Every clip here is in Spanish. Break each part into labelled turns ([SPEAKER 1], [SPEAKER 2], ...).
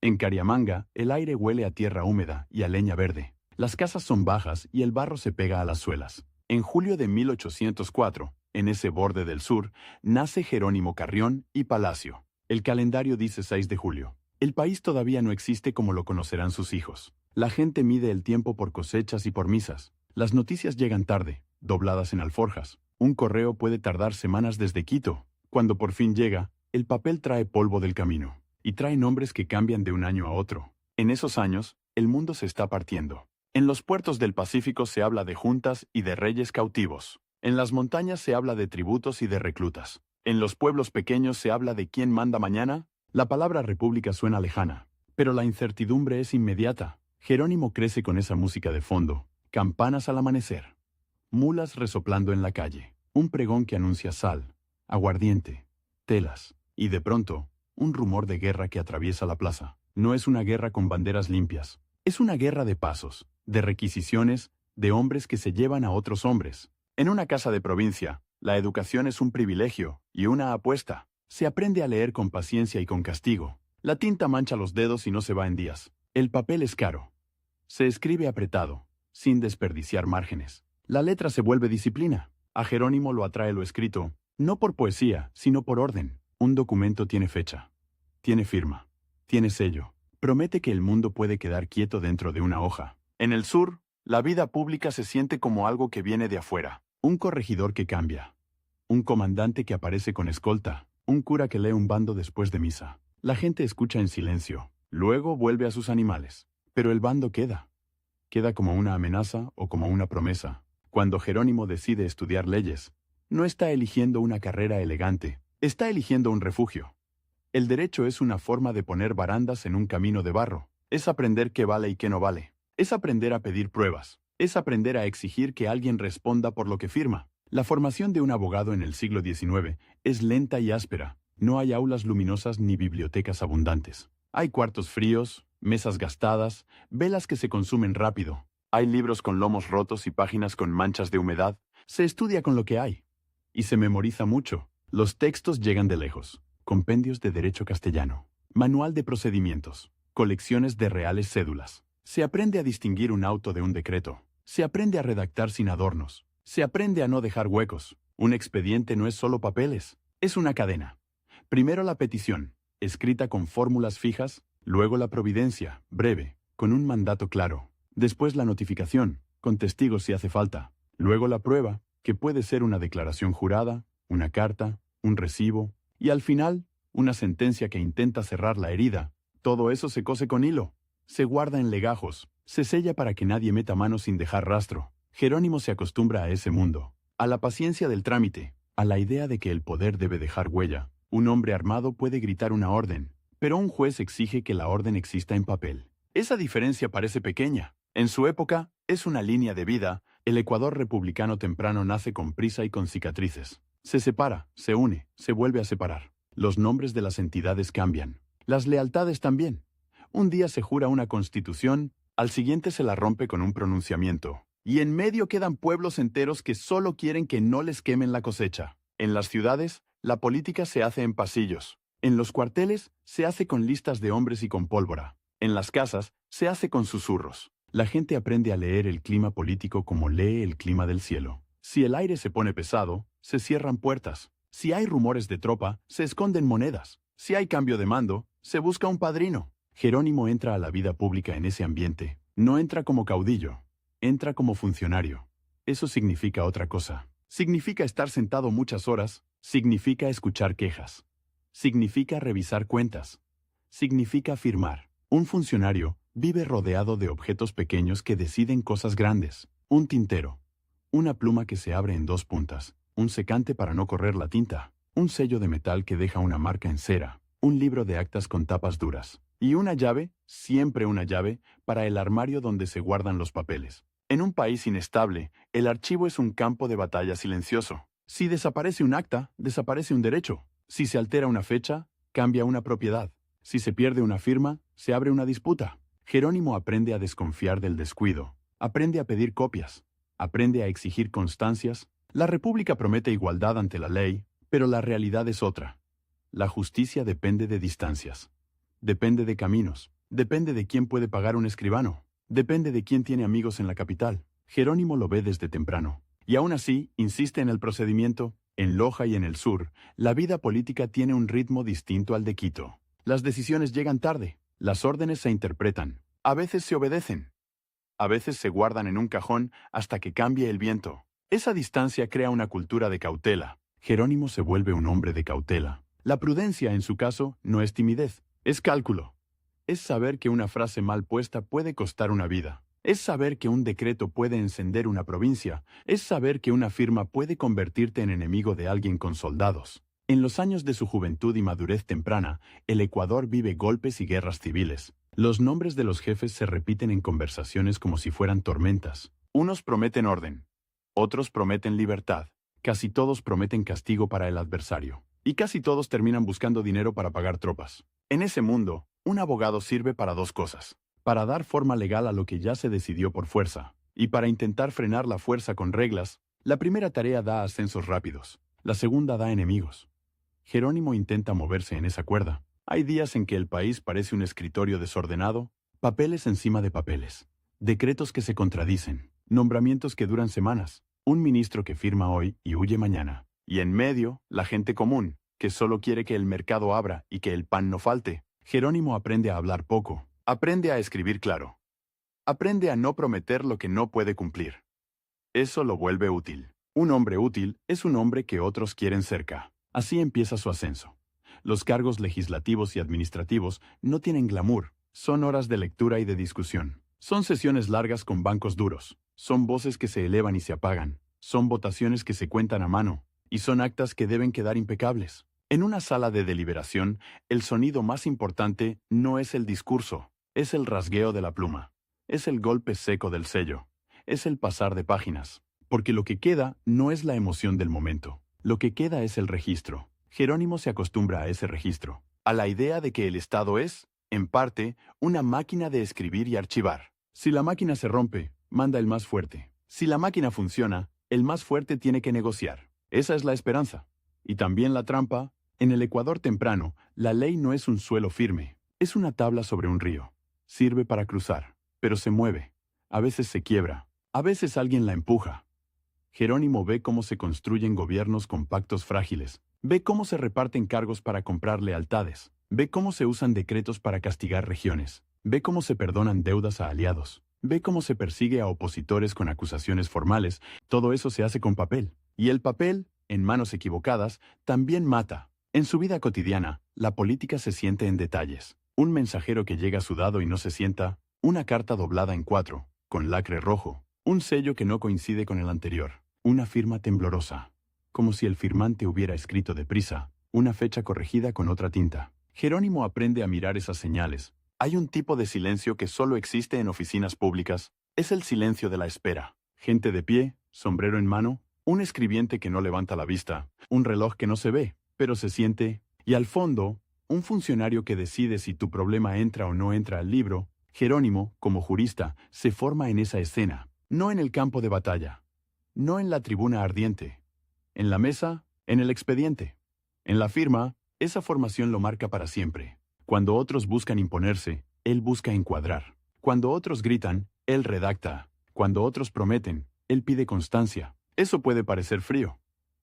[SPEAKER 1] En Cariamanga, el aire huele a tierra húmeda y a leña verde. Las casas son bajas y el barro se pega a las suelas. En julio de 1804, en ese borde del sur, nace Jerónimo Carrión y Palacio. El calendario dice 6 de julio. El país todavía no existe como lo conocerán sus hijos. La gente mide el tiempo por cosechas y por misas. Las noticias llegan tarde, dobladas en alforjas. Un correo puede tardar semanas desde Quito. Cuando por fin llega, el papel trae polvo del camino. Y trae nombres que cambian de un año a otro. En esos años, el mundo se está partiendo. En los puertos del Pacífico se habla de juntas y de reyes cautivos. En las montañas se habla de tributos y de reclutas. En los pueblos pequeños se habla de quién manda mañana. La palabra república suena lejana, pero la incertidumbre es inmediata. Jerónimo crece con esa música de fondo. Campanas al amanecer. Mulas resoplando en la calle. Un pregón que anuncia sal, aguardiente, telas. Y de pronto, un rumor de guerra que atraviesa la plaza. No es una guerra con banderas limpias. Es una guerra de pasos, de requisiciones, de hombres que se llevan a otros hombres. En una casa de provincia, la educación es un privilegio y una apuesta. Se aprende a leer con paciencia y con castigo. La tinta mancha los dedos y no se va en días. El papel es caro. Se escribe apretado, sin desperdiciar márgenes. La letra se vuelve disciplina. A Jerónimo lo atrae lo escrito, no por poesía, sino por orden. Un documento tiene fecha, tiene firma, tiene sello. Promete que el mundo puede quedar quieto dentro de una hoja. En el sur, la vida pública se siente como algo que viene de afuera. Un corregidor que cambia. Un comandante que aparece con escolta. Un cura que lee un bando después de misa. La gente escucha en silencio. Luego vuelve a sus animales. Pero el bando queda. Queda como una amenaza o como una promesa. Cuando Jerónimo decide estudiar leyes, no está eligiendo una carrera elegante. Está eligiendo un refugio. El derecho es una forma de poner barandas en un camino de barro. Es aprender qué vale y qué no vale. Es aprender a pedir pruebas. Es aprender a exigir que alguien responda por lo que firma. La formación de un abogado en el siglo XIX es lenta y áspera. No hay aulas luminosas ni bibliotecas abundantes. Hay cuartos fríos, mesas gastadas, velas que se consumen rápido. Hay libros con lomos rotos y páginas con manchas de humedad. Se estudia con lo que hay. Y se memoriza mucho. Los textos llegan de lejos. Compendios de derecho castellano. Manual de procedimientos. Colecciones de reales cédulas. Se aprende a distinguir un auto de un decreto. Se aprende a redactar sin adornos. Se aprende a no dejar huecos. Un expediente no es solo papeles. Es una cadena. Primero la petición, escrita con fórmulas fijas. Luego la providencia, breve, con un mandato claro. Después la notificación, con testigos si hace falta. Luego la prueba, que puede ser una declaración jurada, una carta, un recibo, y al final, una sentencia que intenta cerrar la herida. Todo eso se cose con hilo, se guarda en legajos, se sella para que nadie meta mano sin dejar rastro. Jerónimo se acostumbra a ese mundo, a la paciencia del trámite, a la idea de que el poder debe dejar huella. Un hombre armado puede gritar una orden, pero un juez exige que la orden exista en papel. Esa diferencia parece pequeña. En su época, es una línea de vida. El Ecuador republicano temprano nace con prisa y con cicatrices. Se separa, se une, se vuelve a separar. Los nombres de las entidades cambian. Las lealtades también. Un día se jura una constitución, al siguiente se la rompe con un pronunciamiento. Y en medio quedan pueblos enteros que solo quieren que no les quemen la cosecha. En las ciudades, la política se hace en pasillos. En los cuarteles, se hace con listas de hombres y con pólvora. En las casas, se hace con susurros. La gente aprende a leer el clima político como lee el clima del cielo. Si el aire se pone pesado, se cierran puertas. Si hay rumores de tropa, se esconden monedas. Si hay cambio de mando, se busca un padrino. Jerónimo entra a la vida pública en ese ambiente. No entra como caudillo, entra como funcionario. Eso significa otra cosa. Significa estar sentado muchas horas, significa escuchar quejas. Significa revisar cuentas. Significa firmar. Un funcionario vive rodeado de objetos pequeños que deciden cosas grandes. Un tintero. Una pluma que se abre en dos puntas. Un secante para no correr la tinta. Un sello de metal que deja una marca en cera. Un libro de actas con tapas duras. Y una llave, siempre una llave, para el armario donde se guardan los papeles. En un país inestable, el archivo es un campo de batalla silencioso. Si desaparece un acta, desaparece un derecho. Si se altera una fecha, cambia una propiedad. Si se pierde una firma, se abre una disputa. Jerónimo aprende a desconfiar del descuido. Aprende a pedir copias. Aprende a exigir constancias. La República promete igualdad ante la ley, pero la realidad es otra. La justicia depende de distancias. depende de caminos, depende de quién puede pagar un escribano, depende de quién tiene amigos en la capital. Jerónimo lo ve desde temprano. Y aún así, insiste en el procedimiento. En Loja y en el sur, la vida política tiene un ritmo distinto al de Quito. Las decisiones llegan tarde, las órdenes se interpretan, a veces se obedecen, a veces se guardan en un cajón hasta que cambie el viento. Esa distancia crea una cultura de cautela. Jerónimo se vuelve un hombre de cautela. La prudencia, en su caso, no es timidez, es cálculo. Es saber que una frase mal puesta puede costar una vida. Es saber que un decreto puede encender una provincia. Es saber que una firma puede convertirte en enemigo de alguien con soldados. En los años de su juventud y madurez temprana, el Ecuador vive golpes y guerras civiles. Los nombres de los jefes se repiten en conversaciones como si fueran tormentas. Unos prometen orden, otros prometen libertad, casi todos prometen castigo para el adversario, y casi todos terminan buscando dinero para pagar tropas. En ese mundo, un abogado sirve para dos cosas: para dar forma legal a lo que ya se decidió por fuerza, y para intentar frenar la fuerza con reglas. La primera tarea da ascensos rápidos, la segunda da enemigos. Jerónimo intenta moverse en esa cuerda. Hay días en que el país parece un escritorio desordenado, papeles encima de papeles, decretos que se contradicen, nombramientos que duran semanas, un ministro que firma hoy y huye mañana. Y en medio, la gente común, que solo quiere que el mercado abra y que el pan no falte. Jerónimo aprende a hablar poco, aprende a escribir claro, aprende a no prometer lo que no puede cumplir. Eso lo vuelve útil. Un hombre útil es un hombre que otros quieren cerca. Así empieza su ascenso. Los cargos legislativos y administrativos no tienen glamour, son horas de lectura y de discusión. Son sesiones largas con bancos duros, son voces que se elevan y se apagan, son votaciones que se cuentan a mano, y son actas que deben quedar impecables. En una sala de deliberación, el sonido más importante no es el discurso, es el rasgueo de la pluma, es el golpe seco del sello, es el pasar de páginas, porque lo que queda no es la emoción del momento, lo que queda es el registro. Jerónimo se acostumbra a ese registro, a la idea de que el Estado es, en parte, una máquina de escribir y archivar. Si la máquina se rompe, manda el más fuerte. Si la máquina funciona, el más fuerte tiene que negociar. Esa es la esperanza. Y también la trampa. En el Ecuador temprano, la ley no es un suelo firme, es una tabla sobre un río. Sirve para cruzar, pero se mueve. A veces se quiebra, a veces alguien la empuja. Jerónimo ve cómo se construyen gobiernos con pactos frágiles, ve cómo se reparten cargos para comprar lealtades, ve cómo se usan decretos para castigar regiones, ve cómo se perdonan deudas a aliados, ve cómo se persigue a opositores con acusaciones formales. Todo eso se hace con papel. Y el papel, en manos equivocadas, también mata. En su vida cotidiana, la política se siente en detalles. Un mensajero que llega sudado y no se sienta, una carta doblada en 4, con lacre rojo, un sello que no coincide con el anterior, una firma temblorosa, como si el firmante hubiera escrito deprisa, una fecha corregida con otra tinta. Jerónimo aprende a mirar esas señales. Hay un tipo de silencio que solo existe en oficinas públicas, es el silencio de la espera. Gente de pie, sombrero en mano, un escribiente que no levanta la vista, un reloj que no se ve, pero se siente, y al fondo, un funcionario que decide si tu problema entra o no entra al libro. Jerónimo, como jurista, se forma en esa escena, no en el campo de batalla, no en la tribuna ardiente, en la mesa, en el expediente. En la firma, esa formación lo marca para siempre. Cuando otros buscan imponerse, él busca encuadrar. Cuando otros gritan, él redacta. Cuando otros prometen, él pide constancia. Eso puede parecer frío.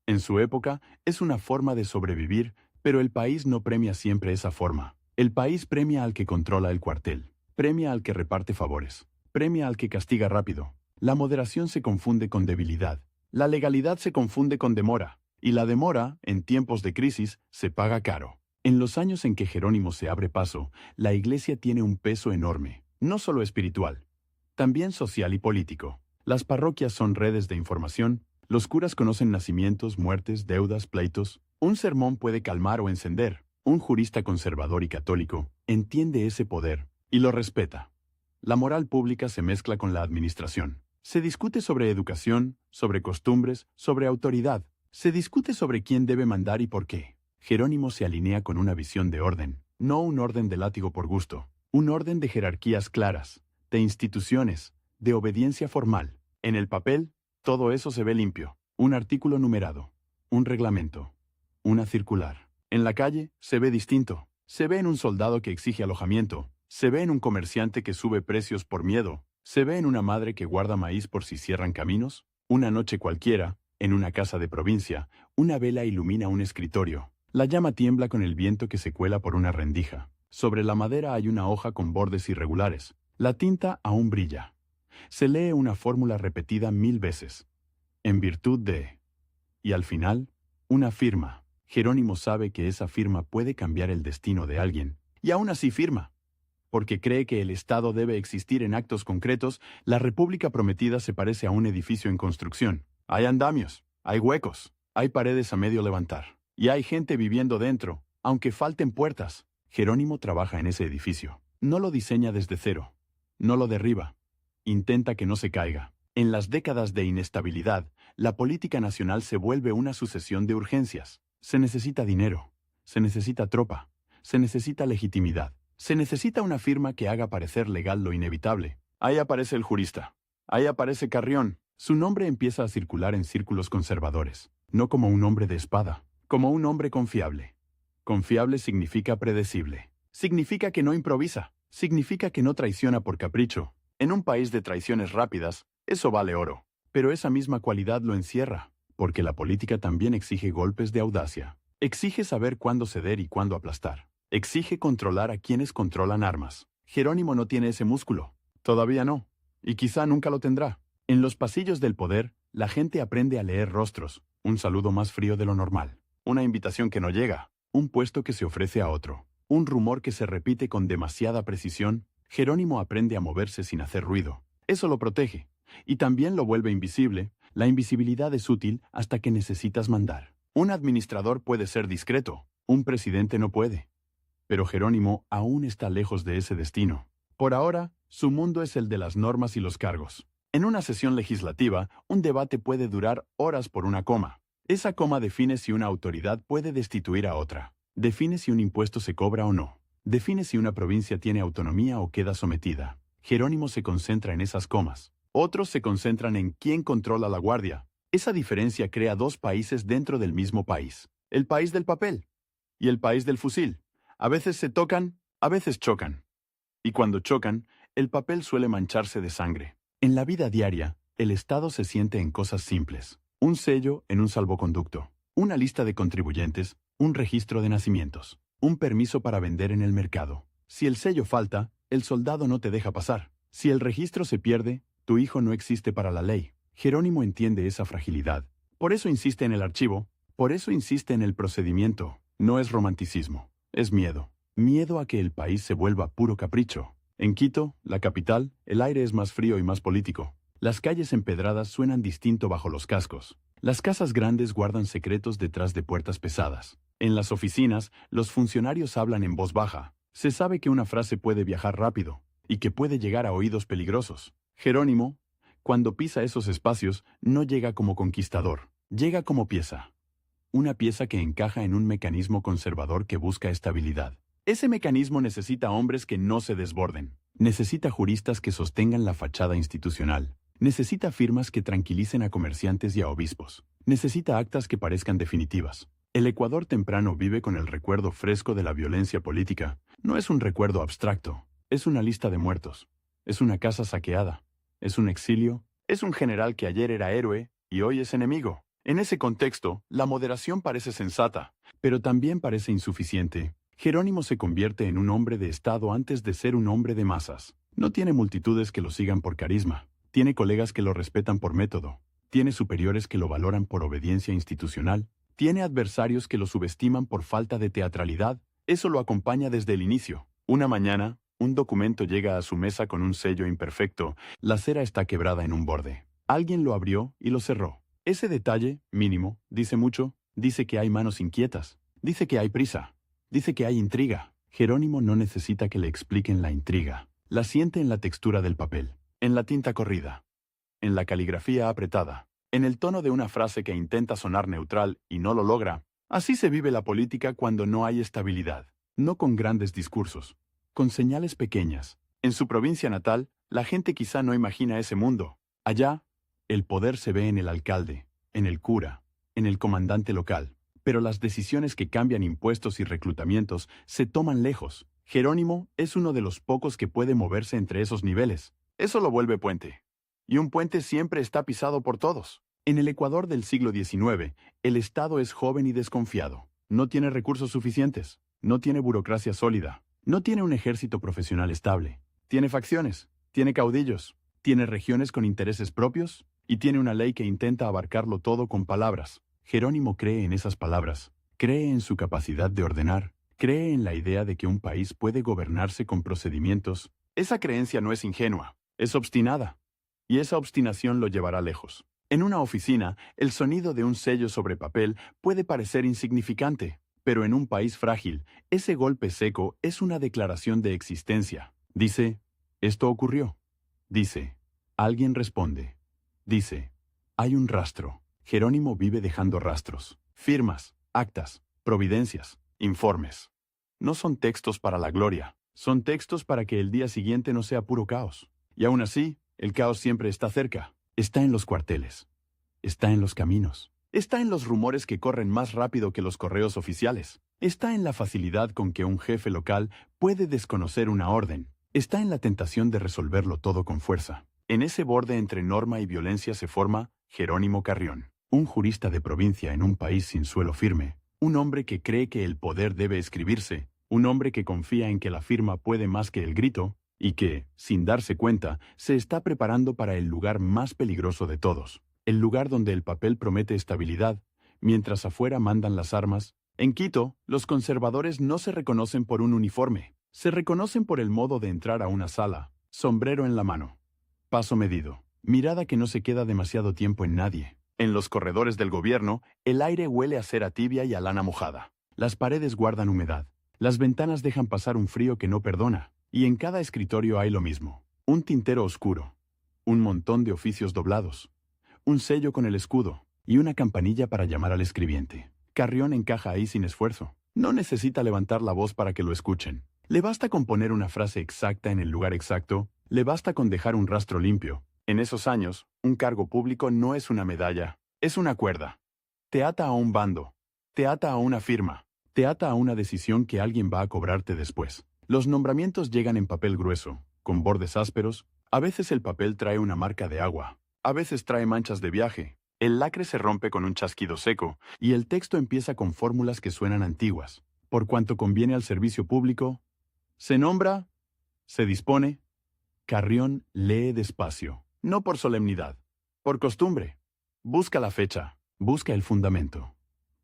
[SPEAKER 1] En su época, es una forma de sobrevivir, pero el país no premia siempre esa forma. El país premia al que controla el cuartel, premia al que reparte favores, premia al que castiga rápido. La moderación se confunde con debilidad, la legalidad se confunde con demora, y la demora, en tiempos de crisis, se paga caro. En los años en que Jerónimo se abre paso, la Iglesia tiene un peso enorme, no solo espiritual, también social y político. Las parroquias son redes de información. Los curas conocen nacimientos, muertes, deudas, pleitos. Un sermón puede calmar o encender. Un jurista conservador y católico entiende ese poder y lo respeta. La moral pública se mezcla con la administración. Se discute sobre educación, sobre costumbres, sobre autoridad. Se discute sobre quién debe mandar y por qué. Jerónimo se alinea con una visión de orden, no un orden de látigo por gusto, un orden de jerarquías claras, de instituciones, de obediencia formal. En el papel, todo eso se ve limpio. Un artículo numerado, un reglamento, una circular. En la calle, se ve distinto. Se ve en un soldado que exige alojamiento, se ve en un comerciante que sube precios por miedo, se ve en una madre que guarda maíz por si cierran caminos. Una noche cualquiera, en una casa de provincia, una vela ilumina un escritorio. La llama tiembla con el viento que se cuela por una rendija. Sobre la madera hay una hoja con bordes irregulares. La tinta aún brilla. Se lee una fórmula repetida 1000 veces. En virtud de... Y al final, una firma. Jerónimo sabe que esa firma puede cambiar el destino de alguien. Y aún así firma. Porque cree que el Estado debe existir en actos concretos, la República Prometida se parece a un edificio en construcción. Hay andamios, hay huecos, hay paredes a medio levantar. Y hay gente viviendo dentro, aunque falten puertas. Jerónimo trabaja en ese edificio. No lo diseña desde cero. No lo derriba. Intenta que no se caiga. En las décadas de inestabilidad, la política nacional se vuelve una sucesión de urgencias. Se necesita dinero. Se necesita tropa. Se necesita legitimidad. Se necesita una firma que haga parecer legal lo inevitable. Ahí aparece el jurista. Ahí aparece Carrión. Su nombre empieza a circular en círculos conservadores. No como un hombre de espada, como un hombre confiable. Confiable significa predecible. Significa que no improvisa. Significa que no traiciona por capricho. En un país de traiciones rápidas, eso vale oro. Pero esa misma cualidad lo encierra, porque la política también exige golpes de audacia. Exige saber cuándo ceder y cuándo aplastar. Exige controlar a quienes controlan armas. Jerónimo no tiene ese músculo. Todavía no. Y quizá nunca lo tendrá. En los pasillos del poder, la gente aprende a leer rostros. Un saludo más frío de lo normal. Una invitación que no llega. Un puesto que se ofrece a otro. Un rumor que se repite con demasiada precisión. Jerónimo aprende a moverse sin hacer ruido. Eso lo protege. Y también lo vuelve invisible. La invisibilidad es útil hasta que necesitas mandar. Un administrador puede ser discreto. Un presidente no puede. Pero Jerónimo aún está lejos de ese destino. Por ahora, su mundo es el de las normas y los cargos. En una sesión legislativa, un debate puede durar horas por una coma. Esa coma define si una autoridad puede destituir a otra. Define si un impuesto se cobra o no. Define si una provincia tiene autonomía o queda sometida. Jerónimo se concentra en esas comas. Otros se concentran en quién controla la guardia. Esa diferencia crea dos países dentro del mismo país. El país del papel y el país del fusil. A veces se tocan, a veces chocan. Y cuando chocan, el papel suele mancharse de sangre. En la vida diaria, el Estado se siente en cosas simples. Un sello en un salvoconducto, una lista de contribuyentes, un registro de nacimientos, un permiso para vender en el mercado. Si el sello falta, el soldado no te deja pasar. Si el registro se pierde, tu hijo no existe para la ley. Jerónimo entiende esa fragilidad. Por eso insiste en el archivo, por eso insiste en el procedimiento. No es romanticismo. Es miedo. Miedo a que el país se vuelva puro capricho. En Quito, la capital, el aire es más frío y más político. Las calles empedradas suenan distinto bajo los cascos. Las casas grandes guardan secretos detrás de puertas pesadas. En las oficinas, los funcionarios hablan en voz baja. Se sabe que una frase puede viajar rápido y que puede llegar a oídos peligrosos. Jerónimo, cuando pisa esos espacios, no llega como conquistador. Llega como pieza. Una pieza que encaja en un mecanismo conservador que busca estabilidad. Ese mecanismo necesita hombres que no se desborden. Necesita juristas que sostengan la fachada institucional. Necesita firmas que tranquilicen a comerciantes y a obispos. Necesita actas que parezcan definitivas. El Ecuador temprano vive con el recuerdo fresco de la violencia política. No es un recuerdo abstracto. Es una lista de muertos. Es una casa saqueada. Es un exilio. Es un general que ayer era héroe y hoy es enemigo. En ese contexto, la moderación parece sensata, pero también parece insuficiente. Jerónimo se convierte en un hombre de Estado antes de ser un hombre de masas. No tiene multitudes que lo sigan por carisma. Tiene colegas que lo respetan por método. Tiene superiores que lo valoran por obediencia institucional. Tiene adversarios que lo subestiman por falta de teatralidad. Eso lo acompaña desde el inicio. Una mañana, un documento llega a su mesa con un sello imperfecto. La cera está quebrada en un borde. Alguien lo abrió y lo cerró. Ese detalle, mínimo, dice mucho. Dice que hay manos inquietas. Dice que hay prisa. Dice que hay intriga. Jerónimo no necesita que le expliquen la intriga. La siente en la textura del papel, en la tinta corrida, en la caligrafía apretada, en el tono de una frase que intenta sonar neutral y no lo logra. Así se vive la política cuando no hay estabilidad. No con grandes discursos, con señales pequeñas. En su provincia natal, la gente quizá no imagina ese mundo. Allá, el poder se ve en el alcalde, en el cura, en el comandante local. pero las decisiones que cambian impuestos y reclutamientos se toman lejos. Jerónimo es uno de los pocos que puede moverse entre esos niveles. Eso lo vuelve puente. Y un puente siempre está pisado por todos. En el Ecuador del siglo XIX, el Estado es joven y desconfiado. No tiene recursos suficientes. No tiene burocracia sólida. No tiene un ejército profesional estable. Tiene facciones. Tiene caudillos. Tiene regiones con intereses propios. Y tiene una ley que intenta abarcarlo todo con palabras. Jerónimo cree en esas palabras. Cree en su capacidad de ordenar. Cree en la idea de que un país puede gobernarse con procedimientos. Esa creencia no es ingenua. Es obstinada. Y esa obstinación lo llevará lejos. En una oficina, el sonido de un sello sobre papel puede parecer insignificante, pero en un país frágil, ese golpe seco es una declaración de existencia. Dice, esto ocurrió. Dice, alguien responde. Dice, hay un rastro. Jerónimo vive dejando rastros, firmas, actas, providencias, informes. No son textos para la gloria, son textos para que el día siguiente no sea puro caos. Y aún así, el caos siempre está cerca. Está en los cuarteles. Está en los caminos. Está en los rumores que corren más rápido que los correos oficiales. Está en la facilidad con que un jefe local puede desconocer una orden. Está en la tentación de resolverlo todo con fuerza. En ese borde entre norma y violencia se forma Jerónimo Carrión, un jurista de provincia en un país sin suelo firme, un hombre que cree que el poder debe escribirse, un hombre que confía en que la firma puede más que el grito, y que, sin darse cuenta, se está preparando para el lugar más peligroso de todos, el lugar donde el papel promete estabilidad, mientras afuera mandan las armas. En Quito, los conservadores no se reconocen por un uniforme, se reconocen por el modo de entrar a una sala, sombrero en la mano, paso medido, mirada que no se queda demasiado tiempo en nadie. En los corredores del gobierno, el aire huele a cera tibia y a lana mojada. Las paredes guardan humedad, las ventanas dejan pasar un frío que no perdona. Y en cada escritorio hay lo mismo. Un tintero oscuro, un montón de oficios doblados, un sello con el escudo y una campanilla para llamar al escribiente. Carrión encaja ahí sin esfuerzo. No necesita levantar la voz para que lo escuchen. Le basta con poner una frase exacta en el lugar exacto, le basta con dejar un rastro limpio. En esos años, un cargo público no es una medalla, es una cuerda. Te ata a un bando, te ata a una firma, te ata a una decisión que alguien va a cobrarte después. Los nombramientos llegan en papel grueso, con bordes ásperos. A veces el papel trae una marca de agua, a veces trae manchas de viaje. El lacre se rompe con un chasquido seco, y el texto empieza con fórmulas que suenan antiguas. Por cuanto conviene al servicio público, se nombra, se dispone. Carrión lee despacio, no por solemnidad, por costumbre. Busca la fecha, busca el fundamento.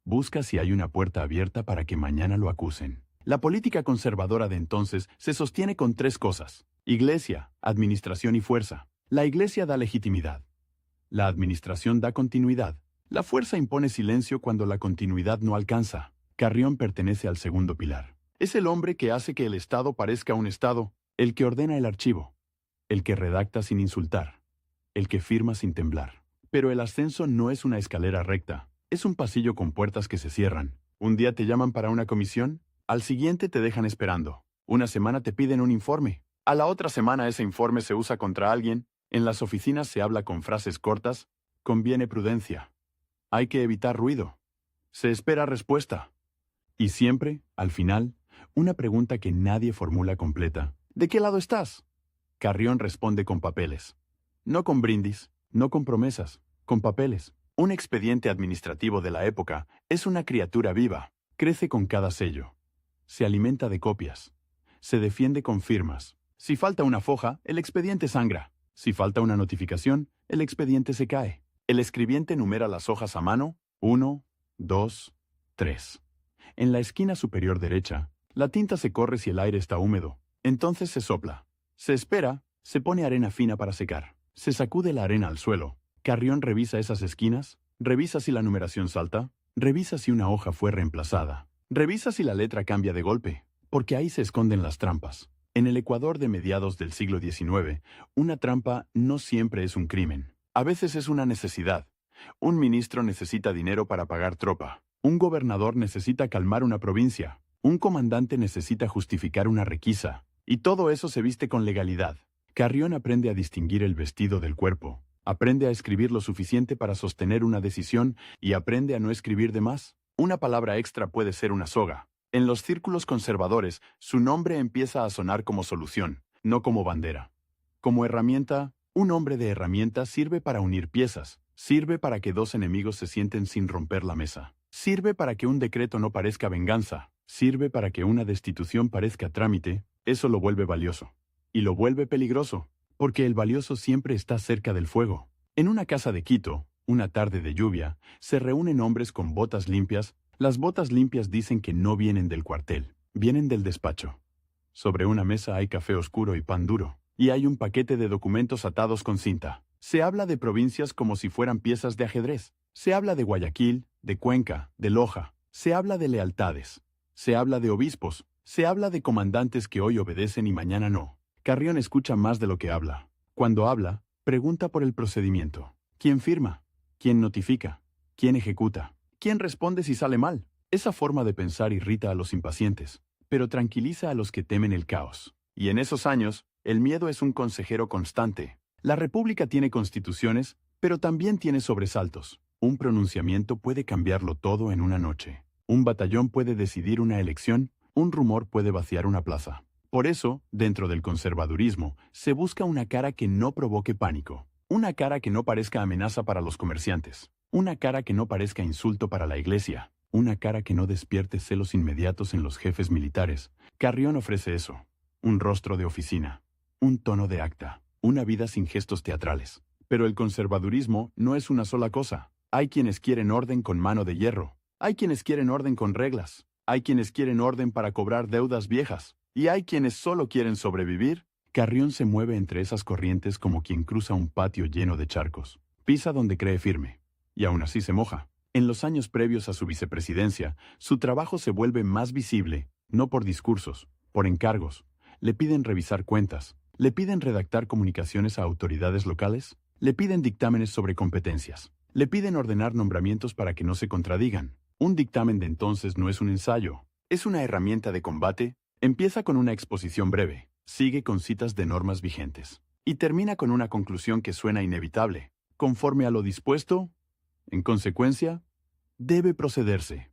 [SPEAKER 1] Busca si hay una puerta abierta para que mañana lo acusen. La política conservadora de entonces se sostiene con tres cosas: iglesia, administración y fuerza. La iglesia da legitimidad. La administración da continuidad. La fuerza impone silencio cuando la continuidad no alcanza. Carrión pertenece al segundo pilar. Es el hombre que hace que el Estado parezca un Estado, el que ordena el archivo, el que redacta sin insultar, el que firma sin temblar. Pero el ascenso no es una escalera recta, es un pasillo con puertas que se cierran. Un día te llaman para una comisión, al siguiente te dejan esperando. Una semana te piden un informe. A la otra semana ese informe se usa contra alguien. En las oficinas se habla con frases cortas. Conviene prudencia. Hay que evitar ruido. Se espera respuesta. Y siempre, al final, una pregunta que nadie formula completa. ¿De qué lado estás? Carrión responde con papeles. No con brindis, no con promesas, con papeles. Un expediente administrativo de la época es una criatura viva. Crece con cada sello. Se alimenta de copias. Se defiende con firmas. Si falta una foja, el expediente sangra. Si falta una notificación, el expediente se cae. El escribiente numera las hojas a mano. 1, 2, 3. En la esquina superior derecha, la tinta se corre si el aire está húmedo. Entonces se sopla. Se espera, se pone arena fina para secar. Se sacude la arena al suelo. Carrión revisa esas esquinas, revisa si la numeración salta, revisa si una hoja fue reemplazada. Revisa si la letra cambia de golpe, porque ahí se esconden las trampas. En el Ecuador de mediados del siglo XIX, una trampa no siempre es un crimen. A veces es una necesidad. Un ministro necesita dinero para pagar tropa. Un gobernador necesita calmar una provincia. Un comandante necesita justificar una requisa. Y todo eso se viste con legalidad. Carrión aprende a distinguir el vestido del cuerpo. Aprende a escribir lo suficiente para sostener una decisión y aprende a no escribir de más. Una palabra extra puede ser una soga. En los círculos conservadores, su nombre empieza a sonar como solución, no como bandera. Como herramienta, un hombre de herramienta sirve para unir piezas, sirve para que dos enemigos se sienten sin romper la mesa, sirve para que un decreto no parezca venganza, sirve para que una destitución parezca trámite. Eso lo vuelve valioso. Y lo vuelve peligroso, porque el valioso siempre está cerca del fuego. En una casa de Quito, una tarde de lluvia, se reúnen hombres con botas limpias. Las botas limpias dicen que no vienen del cuartel, vienen del despacho. Sobre una mesa hay café oscuro y pan duro, y hay un paquete de documentos atados con cinta. Se habla de provincias como si fueran piezas de ajedrez. Se habla de Guayaquil, de Cuenca, de Loja. Se habla de lealtades. Se habla de obispos. Se habla de comandantes que hoy obedecen y mañana no. Carrión escucha más de lo que habla. Cuando habla, pregunta por el procedimiento. ¿Quién firma? ¿Quién notifica? ¿Quién ejecuta? ¿Quién responde si sale mal? Esa forma de pensar irrita a los impacientes, pero tranquiliza a los que temen el caos. Y en esos años, el miedo es un consejero constante. La República tiene constituciones, pero también tiene sobresaltos. Un pronunciamiento puede cambiarlo todo en una noche. Un batallón puede decidir una elección, un rumor puede vaciar una plaza. Por eso, dentro del conservadurismo, se busca una cara que no provoque pánico. Una cara que no parezca amenaza para los comerciantes. Una cara que no parezca insulto para la iglesia. Una cara que no despierte celos inmediatos en los jefes militares. Carrión ofrece eso. Un rostro de oficina. Un tono de acta. Una vida sin gestos teatrales. Pero el conservadurismo no es una sola cosa. Hay quienes quieren orden con mano de hierro. Hay quienes quieren orden con reglas. Hay quienes quieren orden para cobrar deudas viejas. Y hay quienes solo quieren sobrevivir. Carrión se mueve entre esas corrientes como quien cruza un patio lleno de charcos. Pisa donde cree firme. Y aún así se moja. En los años previos a su vicepresidencia, su trabajo se vuelve más visible, no por discursos, por encargos. Le piden revisar cuentas, le piden redactar comunicaciones a autoridades locales, le piden dictámenes sobre competencias, le piden ordenar nombramientos para que no se contradigan. Un dictamen de entonces no es un ensayo, es una herramienta de combate. Empieza con una exposición breve, sigue con citas de normas vigentes, y termina con una conclusión que suena inevitable. Conforme a lo dispuesto, en consecuencia, debe procederse.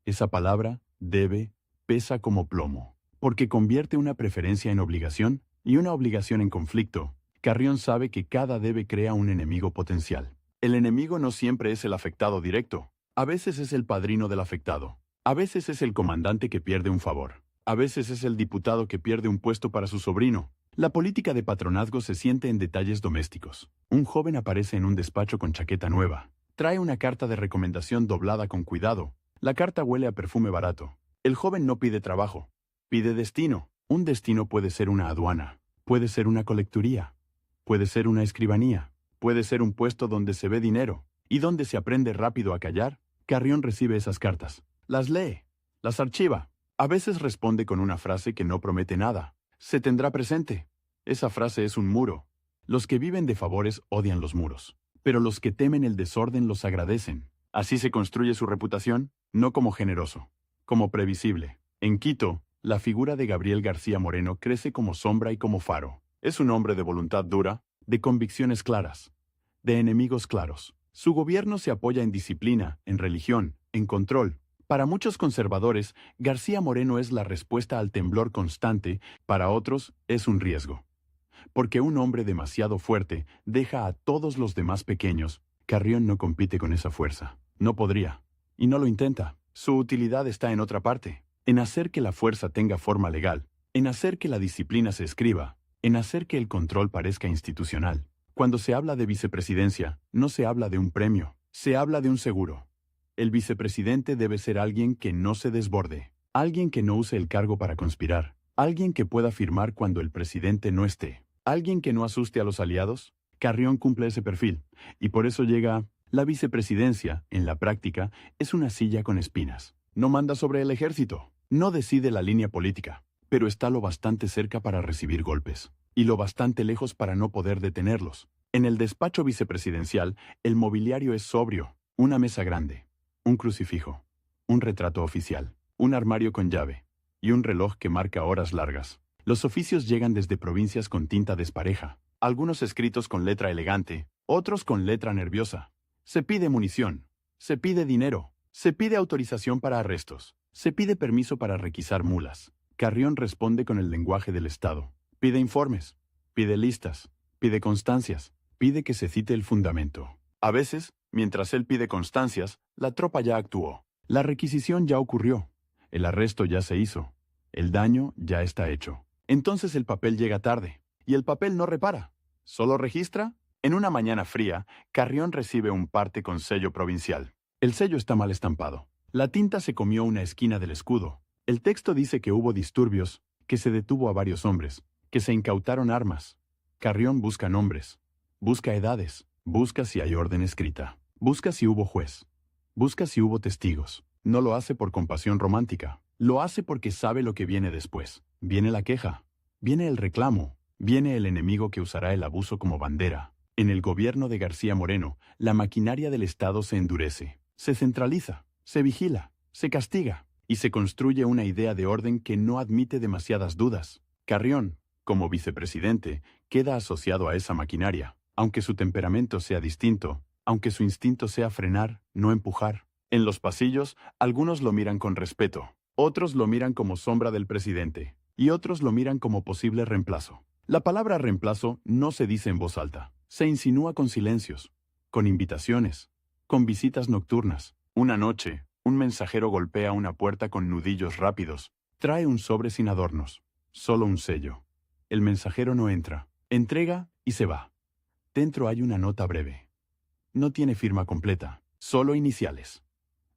[SPEAKER 1] Esa palabra, debe, pesa como plomo, porque convierte una preferencia en obligación y una obligación en conflicto. Carrión sabe que cada debe crea un enemigo potencial. El enemigo no siempre es el afectado directo. A veces es el padrino del afectado. A veces es el comandante que pierde un favor. A veces es el diputado que pierde un puesto para su sobrino. La política de patronazgo se siente en detalles domésticos. Un joven aparece en un despacho con chaqueta nueva. Trae una carta de recomendación doblada con cuidado. La carta huele a perfume barato. El joven no pide trabajo. Pide destino. Un destino puede ser una aduana. Puede ser una colecturía. Puede ser una escribanía. Puede ser un puesto donde se ve dinero. Y donde se aprende rápido a callar. Carrión recibe esas cartas. Las lee. Las archiva. A veces responde con una frase que no promete nada. Se tendrá presente. Esa frase es un muro. Los que viven de favores odian los muros. Pero los que temen el desorden los agradecen. Así se construye su reputación, no como generoso, como previsible. En Quito, la figura de Gabriel García Moreno crece como sombra y como faro. Es un hombre de voluntad dura, de convicciones claras, de enemigos claros. Su gobierno se apoya en disciplina, en religión, en control. Para muchos conservadores, García Moreno es la respuesta al temblor constante, para otros es un riesgo. Porque un hombre demasiado fuerte deja a todos los demás pequeños. Carrión no compite con esa fuerza. No podría. Y no lo intenta. Su utilidad está en otra parte. En hacer que la fuerza tenga forma legal. En hacer que la disciplina se escriba. En hacer que el control parezca institucional. Cuando se habla de vicepresidencia, no se habla de un premio. Se habla de un seguro. El vicepresidente debe ser alguien que no se desborde. Alguien que no use el cargo para conspirar. Alguien que pueda firmar cuando el presidente no esté. Alguien que no asuste a los aliados. Carrión cumple ese perfil, y por eso llega. La vicepresidencia, en la práctica, es una silla con espinas. No manda sobre el ejército, no decide la línea política, pero está lo bastante cerca para recibir golpes, y lo bastante lejos para no poder detenerlos. En el despacho vicepresidencial, el mobiliario es sobrio, una mesa grande, un crucifijo, un retrato oficial, un armario con llave, y un reloj que marca horas largas. Los oficios llegan desde provincias con tinta despareja, algunos escritos con letra elegante, otros con letra nerviosa. Se pide munición, se pide dinero, Se pide autorización para arrestos. Se pide permiso para requisar mulas. Carrión responde con el lenguaje del Estado. Pide informes. Pide listas. Pide constancias. Pide que se cite el fundamento. A veces, mientras él pide constancias, la tropa ya actuó. La requisición ya ocurrió. El arresto ya se hizo. El daño ya está hecho. Entonces el papel llega tarde. Y el papel no repara. ¿Solo registra? En una mañana fría, Carrión recibe un parte con sello provincial. El sello está mal estampado. La tinta se comió una esquina del escudo. El texto dice que hubo disturbios, que se detuvo a varios hombres, que se incautaron armas. Carrión busca nombres, busca edades, busca si hay orden escrita, busca si hubo juez, busca si hubo testigos. No lo hace por compasión romántica, lo hace porque sabe lo que viene después. Viene la queja, viene el reclamo, viene el enemigo que usará el abuso como bandera. En el gobierno de García Moreno, la maquinaria del Estado se endurece. Se centraliza, se vigila, se castiga, y se construye una idea de orden que no admite demasiadas dudas. Carrión, como vicepresidente, queda asociado a esa maquinaria, aunque su temperamento sea distinto, aunque su instinto sea frenar, no empujar. En los pasillos, algunos lo miran con respeto, otros lo miran como sombra del presidente, y otros lo miran como posible reemplazo. La palabra reemplazo no se dice en voz alta, se insinúa con silencios, con invitaciones, con visitas nocturnas. Una noche, un mensajero golpea una puerta con nudillos rápidos. Trae un sobre sin adornos. Solo un sello. El mensajero no entra. Entrega y se va. Dentro hay una nota breve. No tiene firma completa. Solo iniciales.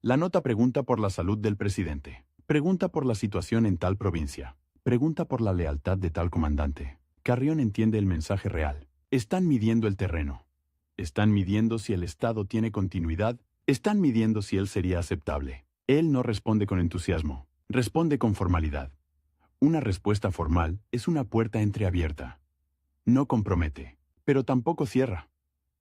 [SPEAKER 1] La nota pregunta por la salud del presidente. Pregunta por la situación en tal provincia. Pregunta por la lealtad de tal comandante. Carrión entiende el mensaje real. Están midiendo el terreno. Están midiendo si el Estado tiene continuidad. Están midiendo si él sería aceptable. Él no responde con entusiasmo. Responde con formalidad. Una respuesta formal es una puerta entreabierta. No compromete, pero tampoco cierra.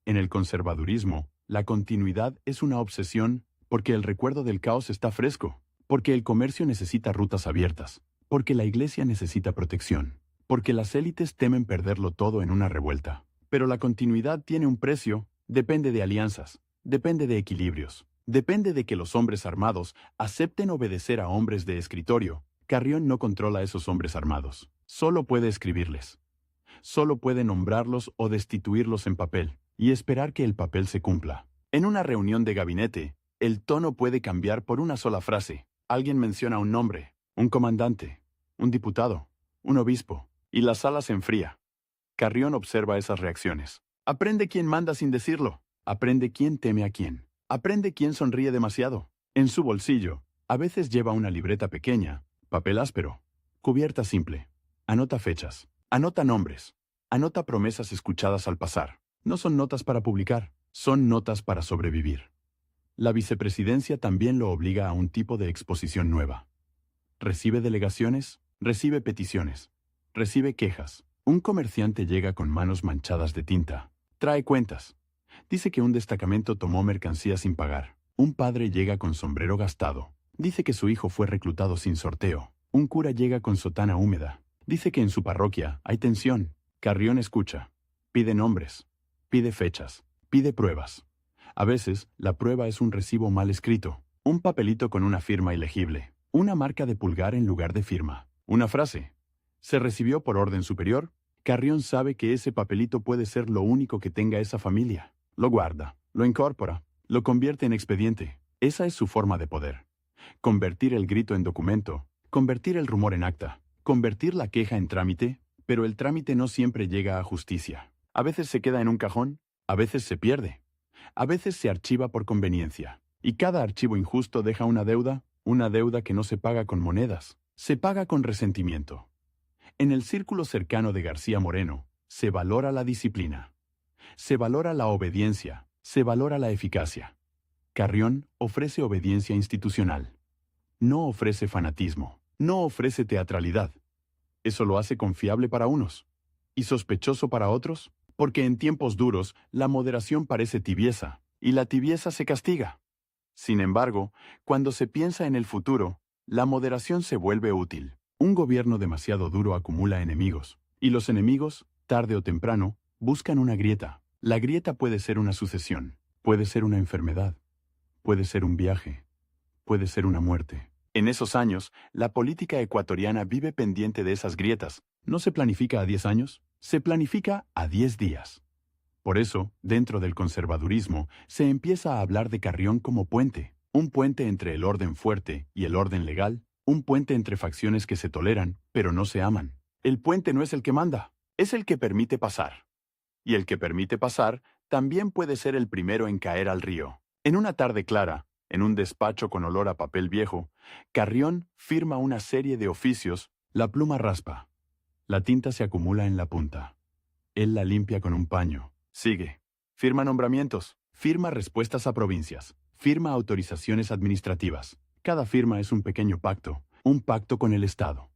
[SPEAKER 1] En el conservadurismo, la continuidad es una obsesión porque el recuerdo del caos está fresco, porque el comercio necesita rutas abiertas, porque la iglesia necesita protección, porque las élites temen perderlo todo en una revuelta. Pero la continuidad tiene un precio, depende de alianzas, depende de equilibrios, depende de que los hombres armados acepten obedecer a hombres de escritorio. Carrión no controla a esos hombres armados, solo puede escribirles. Solo puede nombrarlos o destituirlos en papel, y esperar que el papel se cumpla. En una reunión de gabinete, el tono puede cambiar por una sola frase. Alguien menciona un nombre, un comandante, un diputado, un obispo, y la sala se enfría. Carrión observa esas reacciones. Aprende quién manda sin decirlo. Aprende quién teme a quién. Aprende quién sonríe demasiado. En su bolsillo, a veces lleva una libreta pequeña, papel áspero, cubierta simple. Anota fechas. Anota nombres. Anota promesas escuchadas al pasar. No son notas para publicar, son notas para sobrevivir. La vicepresidencia también lo obliga a un tipo de exposición nueva. Recibe delegaciones, recibe peticiones, recibe quejas. Un comerciante llega con manos manchadas de tinta. Trae cuentas. Dice que un destacamento tomó mercancía sin pagar. Un padre llega con sombrero gastado. Dice que su hijo fue reclutado sin sorteo. Un cura llega con sotana húmeda. Dice que en su parroquia hay tensión. Carrión escucha. Pide nombres. Pide fechas. Pide pruebas. A veces, la prueba es un recibo mal escrito. Un papelito con una firma ilegible. Una marca de pulgar en lugar de firma. Una frase. ¿Se recibió por orden superior? Carrión sabe que ese papelito puede ser lo único que tenga esa familia. Lo guarda, lo incorpora, lo convierte en expediente. Esa es su forma de poder. Convertir el grito en documento, convertir el rumor en acta, convertir la queja en trámite, pero el trámite no siempre llega a justicia. A veces se queda en un cajón, a veces se pierde, a veces se archiva por conveniencia. Y cada archivo injusto deja una deuda que no se paga con monedas, se paga con resentimiento. En el círculo cercano de García Moreno, se valora la disciplina. Se valora la obediencia, se valora la eficacia. Carrión ofrece obediencia institucional. No ofrece fanatismo, no ofrece teatralidad. Eso lo hace confiable para unos y sospechoso para otros, porque en tiempos duros la moderación parece tibieza, y la tibieza se castiga. Sin embargo, cuando se piensa en el futuro, la moderación se vuelve útil. Un gobierno demasiado duro acumula enemigos, y los enemigos, tarde o temprano, buscan una grieta. La grieta puede ser una sucesión, puede ser una enfermedad, puede ser un viaje, puede ser una muerte. En esos años, la política ecuatoriana vive pendiente de esas grietas. No se planifica a 10 años, se planifica a 10 días. Por eso, dentro del conservadurismo, se empieza a hablar de Carrión como puente, un puente entre el orden fuerte y el orden legal, un puente entre facciones que se toleran, pero no se aman. El puente no es el que manda, es el que permite pasar. Y el que permite pasar también puede ser el primero en caer al río. En una tarde clara, en un despacho con olor a papel viejo, Carrión firma una serie de oficios, la pluma raspa. La tinta se acumula en la punta. Él la limpia con un paño. Sigue. Firma nombramientos, firma respuestas a provincias, firma autorizaciones administrativas. Cada firma es un pequeño pacto, un pacto con el Estado,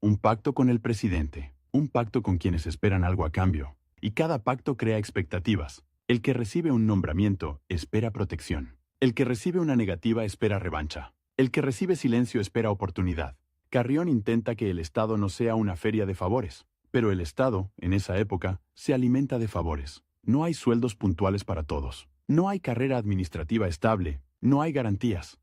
[SPEAKER 1] un pacto con el presidente, un pacto con quienes esperan algo a cambio. Y cada pacto crea expectativas. El que recibe un nombramiento espera protección. El que recibe una negativa espera revancha. El que recibe silencio espera oportunidad. Carrión intenta que el Estado no sea una feria de favores, pero el Estado, en esa época, se alimenta de favores. No hay sueldos puntuales para todos. No hay carrera administrativa estable. No hay garantías.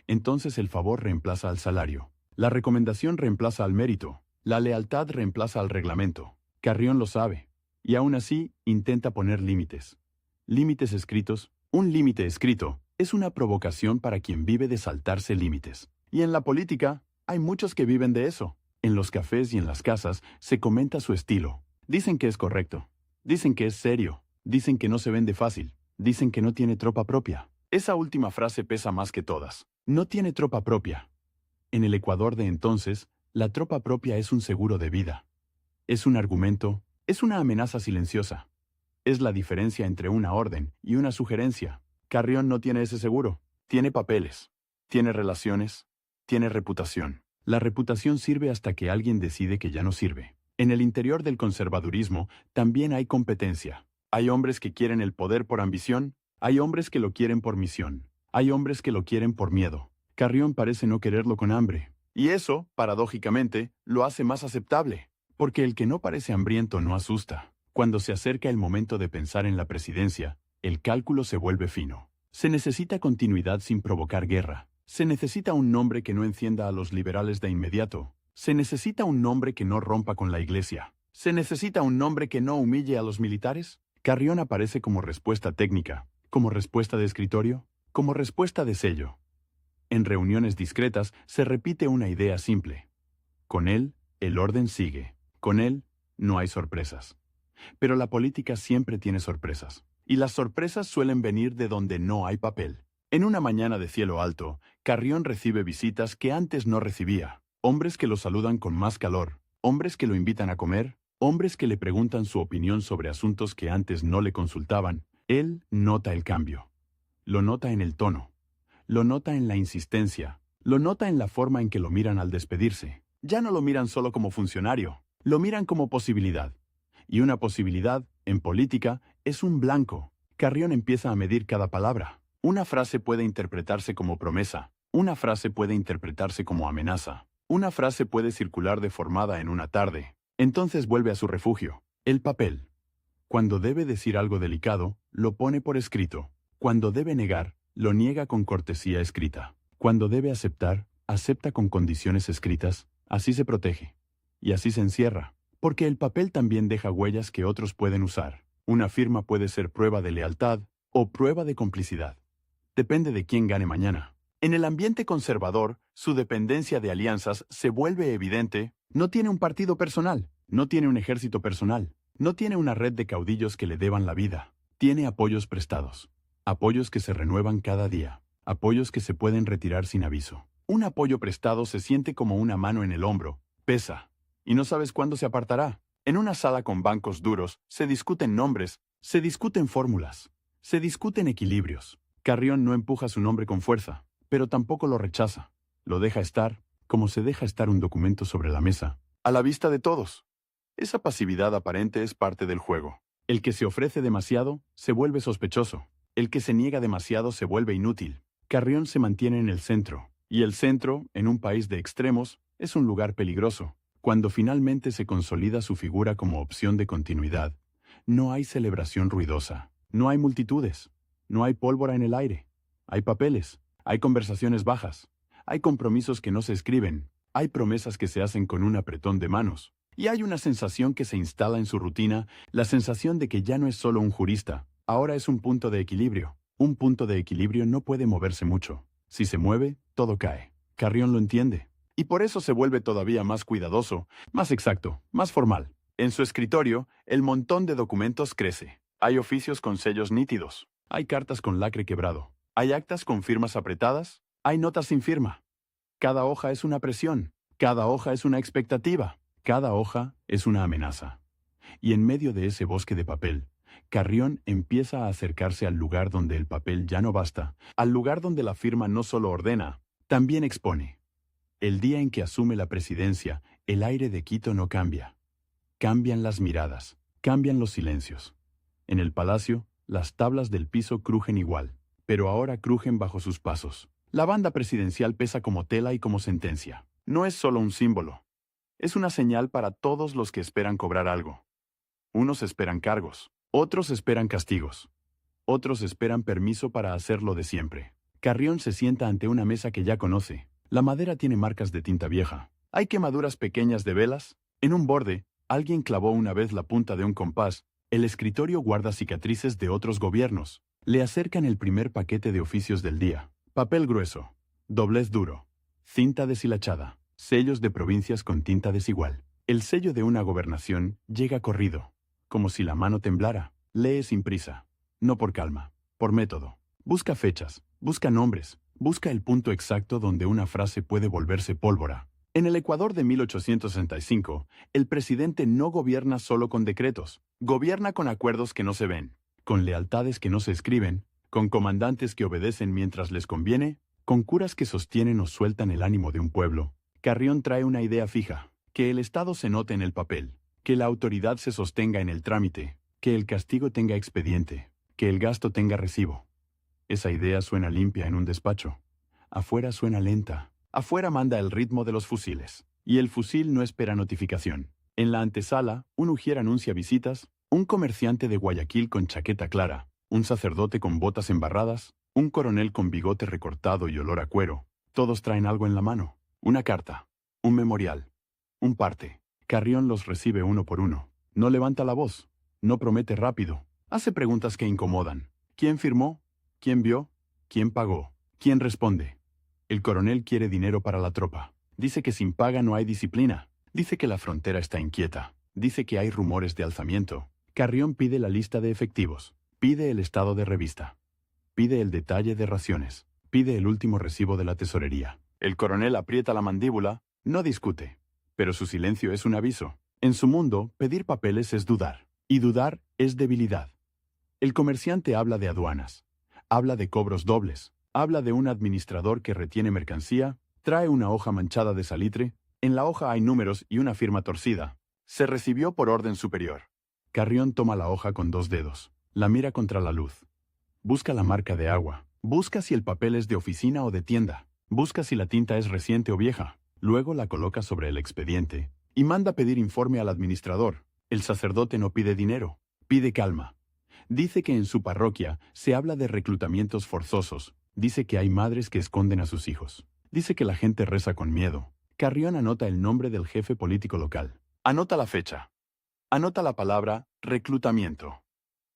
[SPEAKER 1] Entonces el favor reemplaza al salario. La recomendación reemplaza al mérito. La lealtad reemplaza al reglamento. Carrión lo sabe. Y aún así, intenta poner límites. Límites escritos. Un límite escrito es una provocación para quien vive de saltarse límites. Y en la política, hay muchos que viven de eso. En los cafés y en las casas se comenta su estilo. Dicen que es correcto. Dicen que es serio. Dicen que no se vende fácil. Dicen que no tiene tropa propia. Esa última frase pesa más que todas. No tiene tropa propia. En el Ecuador de entonces, la tropa propia es un seguro de vida. Es un argumento, es una amenaza silenciosa. Es la diferencia entre una orden y una sugerencia. Carrión no tiene ese seguro. Tiene papeles. Tiene relaciones. Tiene reputación. La reputación sirve hasta que alguien decide que ya no sirve. En el interior del conservadurismo también hay competencia. Hay hombres que quieren el poder por ambición. Hay hombres que lo quieren por misión. Hay hombres que lo quieren por miedo. Carrión parece no quererlo con hambre. Y eso, paradójicamente, lo hace más aceptable. Porque el que no parece hambriento no asusta. Cuando se acerca el momento de pensar en la presidencia, el cálculo se vuelve fino. Se necesita continuidad sin provocar guerra. Se necesita un nombre que no encienda a los liberales de inmediato. Se necesita un nombre que no rompa con la Iglesia. Se necesita un nombre que no humille a los militares. Carrión aparece como respuesta técnica, como respuesta de escritorio, como respuesta de sello. En reuniones discretas se repite una idea simple. Con él, el orden sigue. Con él, no hay sorpresas. Pero la política siempre tiene sorpresas. Y las sorpresas suelen venir de donde no hay papel. En una mañana de cielo alto, Carrión recibe visitas que antes no recibía. Hombres que lo saludan con más calor, hombres que lo invitan a comer, hombres que le preguntan su opinión sobre asuntos que antes no le consultaban. Él nota el cambio. Lo nota en el tono. Lo nota en la insistencia. Lo nota en la forma en que lo miran al despedirse. Ya no lo miran solo como funcionario. Lo miran como posibilidad. Y una posibilidad, en política, es un blanco. Carrión empieza a medir cada palabra. Una frase puede interpretarse como promesa. Una frase puede interpretarse como amenaza. Una frase puede circular deformada en una tarde. Entonces vuelve a su refugio, el papel. Cuando debe decir algo delicado, lo pone por escrito. Cuando debe negar, lo niega con cortesía escrita. Cuando debe aceptar, acepta con condiciones escritas. Así se protege. Y así se encierra. Porque el papel también deja huellas que otros pueden usar. Una firma puede ser prueba de lealtad o prueba de complicidad. Depende de quién gane mañana. En el ambiente conservador, su dependencia de alianzas se vuelve evidente. No tiene un partido personal, no tiene un ejército personal, no tiene una red de caudillos que le deban la vida. Tiene apoyos prestados. Apoyos que se renuevan cada día. Apoyos que se pueden retirar sin aviso. Un apoyo prestado se siente como una mano en el hombro. Pesa. Y no sabes cuándo se apartará. En una sala con bancos duros, se discuten nombres, se discuten fórmulas, se discuten equilibrios. Carrión no empuja su nombre con fuerza, pero tampoco lo rechaza. Lo deja estar, como se deja estar un documento sobre la mesa, a la vista de todos. Esa pasividad aparente es parte del juego. El que se ofrece demasiado, se vuelve sospechoso. El que se niega demasiado se vuelve inútil. Carrión se mantiene en el centro, y el centro, en un país de extremos, es un lugar peligroso. Cuando finalmente se consolida su figura como opción de continuidad, no hay celebración ruidosa, no hay multitudes, no hay pólvora en el aire, hay papeles, Hay conversaciones bajas. Hay compromisos que no se escriben. Hay promesas que se hacen con un apretón de manos. Y hay una sensación que se instala en su rutina, la sensación de que ya no es solo un jurista, ahora es un punto de equilibrio. Un punto de equilibrio no puede moverse mucho. Si se mueve, todo cae. Carrión lo entiende. Y por eso se vuelve todavía más cuidadoso, más exacto, más formal. En su escritorio, el montón de documentos crece. Hay oficios con sellos nítidos. Hay cartas con lacre quebrado. Hay actas con firmas apretadas. Hay notas sin firma. Cada hoja es una presión. Cada hoja es una expectativa. Cada hoja es una amenaza. Y en medio de ese bosque de papel, Carrión empieza a acercarse al lugar donde el papel ya no basta, al lugar donde la firma no solo ordena, también expone. El día en que asume la presidencia, el aire de Quito no cambia. Cambian las miradas, cambian los silencios. En el palacio, las tablas del piso crujen igual, pero ahora crujen bajo sus pasos. La banda presidencial pesa como tela y como sentencia. No es solo un símbolo. Es una señal para todos los que esperan cobrar algo. Unos esperan cargos, otros esperan castigos, otros esperan permiso para hacer lo de siempre. Carrión se sienta ante una mesa que ya conoce. La madera tiene marcas de tinta vieja. Hay quemaduras pequeñas de velas. En un borde, alguien clavó una vez la punta de un compás. El escritorio guarda cicatrices de otros gobiernos. Le acercan el primer paquete de oficios del día. Papel grueso, doblez duro, cinta deshilachada, sellos de provincias con tinta desigual. El sello de una gobernación llega corrido, como si la mano temblara. Lee sin prisa, no por calma, por método. Busca fechas, busca nombres, busca el punto exacto donde una frase puede volverse pólvora. En el Ecuador de 1865, el presidente no gobierna solo con decretos, gobierna con acuerdos que no se ven, con lealtades que no se escriben, con comandantes que obedecen mientras les conviene, con curas que sostienen o sueltan el ánimo de un pueblo. Carrión trae una idea fija, que el Estado se note en el papel, que la autoridad se sostenga en el trámite, que el castigo tenga expediente, que el gasto tenga recibo. Esa idea suena limpia en un despacho. Afuera suena lenta. Afuera manda el ritmo de los fusiles. Y el fusil no espera notificación. En la antesala, un ujier anuncia visitas, un comerciante de Guayaquil con chaqueta clara, un sacerdote con botas embarradas, un coronel con bigote recortado y olor a cuero. Todos traen algo en la mano. Una carta. Un memorial. Un parte. Carrión los recibe uno por uno. No levanta la voz. No promete rápido. Hace preguntas que incomodan. ¿Quién firmó? ¿Quién vio? ¿Quién pagó? ¿Quién responde? El coronel quiere dinero para la tropa. Dice que sin paga no hay disciplina. Dice que la frontera está inquieta. Dice que hay rumores de alzamiento. Carrión pide la lista de efectivos. Pide el estado de revista. Pide el detalle de raciones. Pide el último recibo de la tesorería. El coronel aprieta la mandíbula, no discute. Pero su silencio es un aviso. En su mundo, pedir papeles es dudar. Y dudar es debilidad. El comerciante habla de aduanas. Habla de cobros dobles. Habla de un administrador que retiene mercancía. Trae una hoja manchada de salitre. En la hoja hay números y una firma torcida. Se recibió por orden superior. Carrión toma la hoja con 2 dedos. La mira contra la luz. Busca la marca de agua. Busca si el papel es de oficina o de tienda. Busca si la tinta es reciente o vieja. Luego la coloca sobre el expediente y manda pedir informe al administrador. El sacerdote no pide dinero, pide calma. Dice que en su parroquia se habla de reclutamientos forzosos. Dice que hay madres que esconden a sus hijos. Dice que la gente reza con miedo. Carrión anota el nombre del jefe político local. Anota la fecha. Anota la palabra reclutamiento.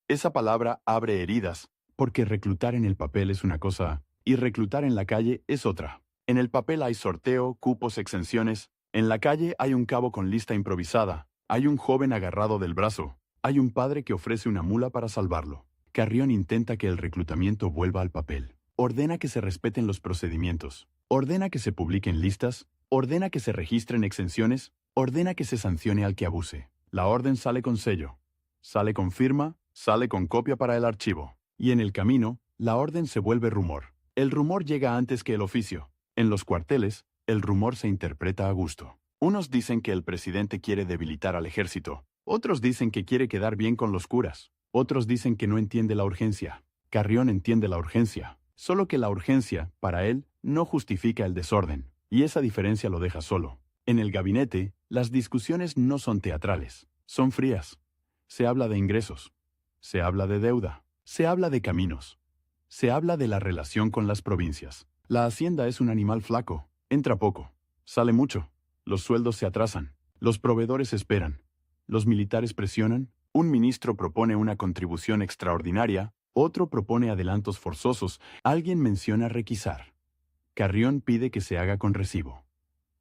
[SPEAKER 1] Esa palabra abre heridas, porque reclutar en el papel es una cosa y reclutar en la calle es otra. En el papel hay sorteo, cupos, exenciones. En la calle hay un cabo con lista improvisada. Hay un joven agarrado del brazo. Hay un padre que ofrece una mula para salvarlo. Carrión intenta que el reclutamiento vuelva al papel. Ordena que se respeten los procedimientos. Ordena que se publiquen listas. Ordena que se registren exenciones. Ordena que se sancione al que abuse. La orden sale con sello. Sale con firma. Sale con copia para el archivo. Y en el camino, la orden se vuelve rumor. El rumor llega antes que el oficio. En los cuarteles, el rumor se interpreta a gusto. Unos dicen que el presidente quiere debilitar al ejército. Otros dicen que quiere quedar bien con los curas. Otros dicen que no entiende la urgencia. Carrión entiende la urgencia. Solo que la urgencia, para él, no justifica el desorden. Y esa diferencia lo deja solo. En el gabinete, las discusiones no son teatrales. Son frías. Se habla de ingresos. Se habla de deuda. Se habla de caminos. Se habla de la relación con las provincias. La hacienda es un animal flaco, entra poco, sale mucho, los sueldos se atrasan, los proveedores esperan, los militares presionan, un ministro propone una contribución extraordinaria, otro propone adelantos forzosos, alguien menciona requisar. Carrión pide que se haga con recibo.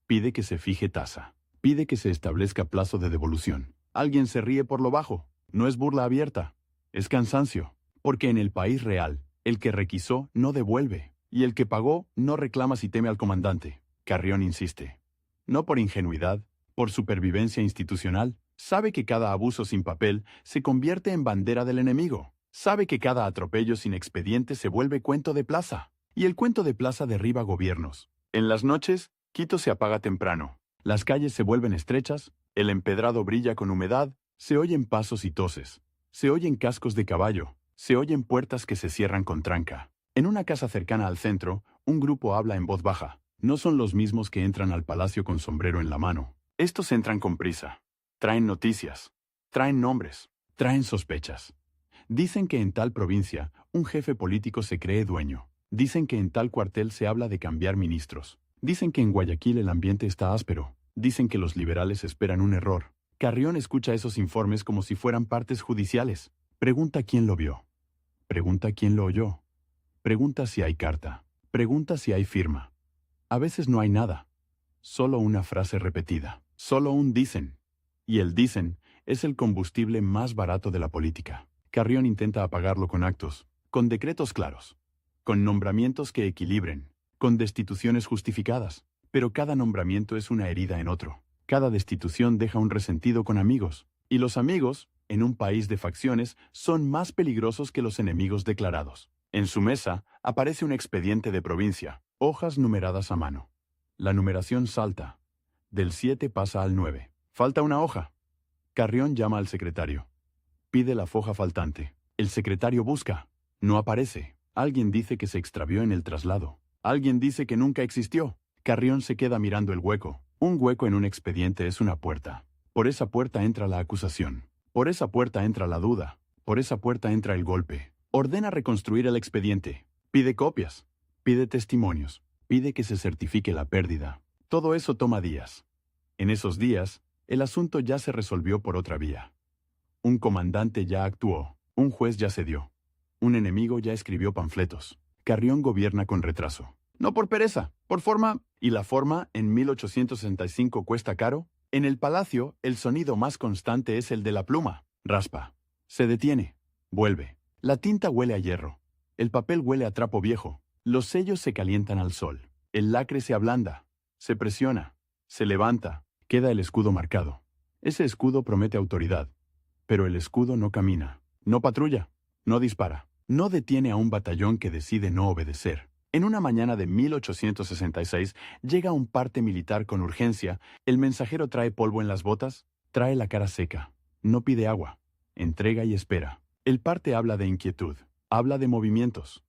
[SPEAKER 1] Pide que se fije tasa. Pide que se establezca plazo de devolución. Alguien se ríe por lo bajo. No es burla abierta. Es cansancio. Porque en el país real, el que requisó no devuelve. Y el que pagó no reclama si teme al comandante. Carrión insiste. No por ingenuidad, por supervivencia institucional. Sabe que cada abuso sin papel se convierte en bandera del enemigo. Sabe que cada atropello sin expediente se vuelve cuento de plaza. Y el cuento de plaza derriba gobiernos. En las noches, Quito se apaga temprano. Las calles se vuelven estrechas, el empedrado brilla con humedad, se oyen pasos y toses. Se oyen cascos de caballo, se oyen puertas que se cierran con tranca. En una casa cercana al centro, un grupo habla en voz baja. No son los mismos que entran al palacio con sombrero en la mano. Estos entran con prisa. Traen noticias. Traen nombres. Traen sospechas. Dicen que en tal provincia, un jefe político se cree dueño. Dicen que en tal cuartel se habla de cambiar ministros. Dicen que en Guayaquil el ambiente está áspero. Dicen que los liberales esperan un error. Carrión escucha esos informes como si fueran partes judiciales. Pregunta quién lo vio. Pregunta quién lo oyó. Pregunta si hay carta. Pregunta si hay firma. A veces no hay nada. Solo una frase repetida. Solo un dicen. Y el dicen es el combustible más barato de la política. Carrión intenta apagarlo con actos, con decretos claros, con nombramientos que equilibren, con destituciones justificadas. Pero cada nombramiento es una herida en otro. Cada destitución deja un resentido con amigos. Y los amigos, en un país de facciones, son más peligrosos que los enemigos declarados. En su mesa aparece un expediente de provincia, hojas numeradas a mano. La numeración salta. Del 7 pasa al 9. Falta una hoja. Carrión llama al secretario. Pide la foja faltante. El secretario busca. No aparece. Alguien dice que se extravió en el traslado. Alguien dice que nunca existió. Carrión se queda mirando el hueco. Un hueco en un expediente es una puerta. Por esa puerta entra la acusación. Por esa puerta entra la duda. Por esa puerta entra el golpe. Ordena reconstruir el expediente. Pide copias. Pide testimonios. Pide que se certifique la pérdida. Todo eso toma días. En esos días, el asunto ya se resolvió por otra vía. Un comandante ya actuó. Un juez ya cedió. Un enemigo ya escribió panfletos. Carrión gobierna con retraso. No por pereza, por forma. ¿Y la forma en 1865 cuesta caro? En el palacio, el sonido más constante es el de la pluma. Raspa. Se detiene. Vuelve. La tinta huele a hierro. El papel huele a trapo viejo. Los sellos se calientan al sol. El lacre se ablanda. Se presiona. Se levanta. Queda el escudo marcado. Ese escudo promete autoridad. Pero el escudo no camina. No patrulla. No dispara. No detiene a un batallón que decide no obedecer. En una mañana de 1866 llega un parte militar con urgencia. El mensajero trae polvo en las botas. Trae la cara seca. No pide agua. Entrega y espera. El parte habla de inquietud. Habla de movimientos.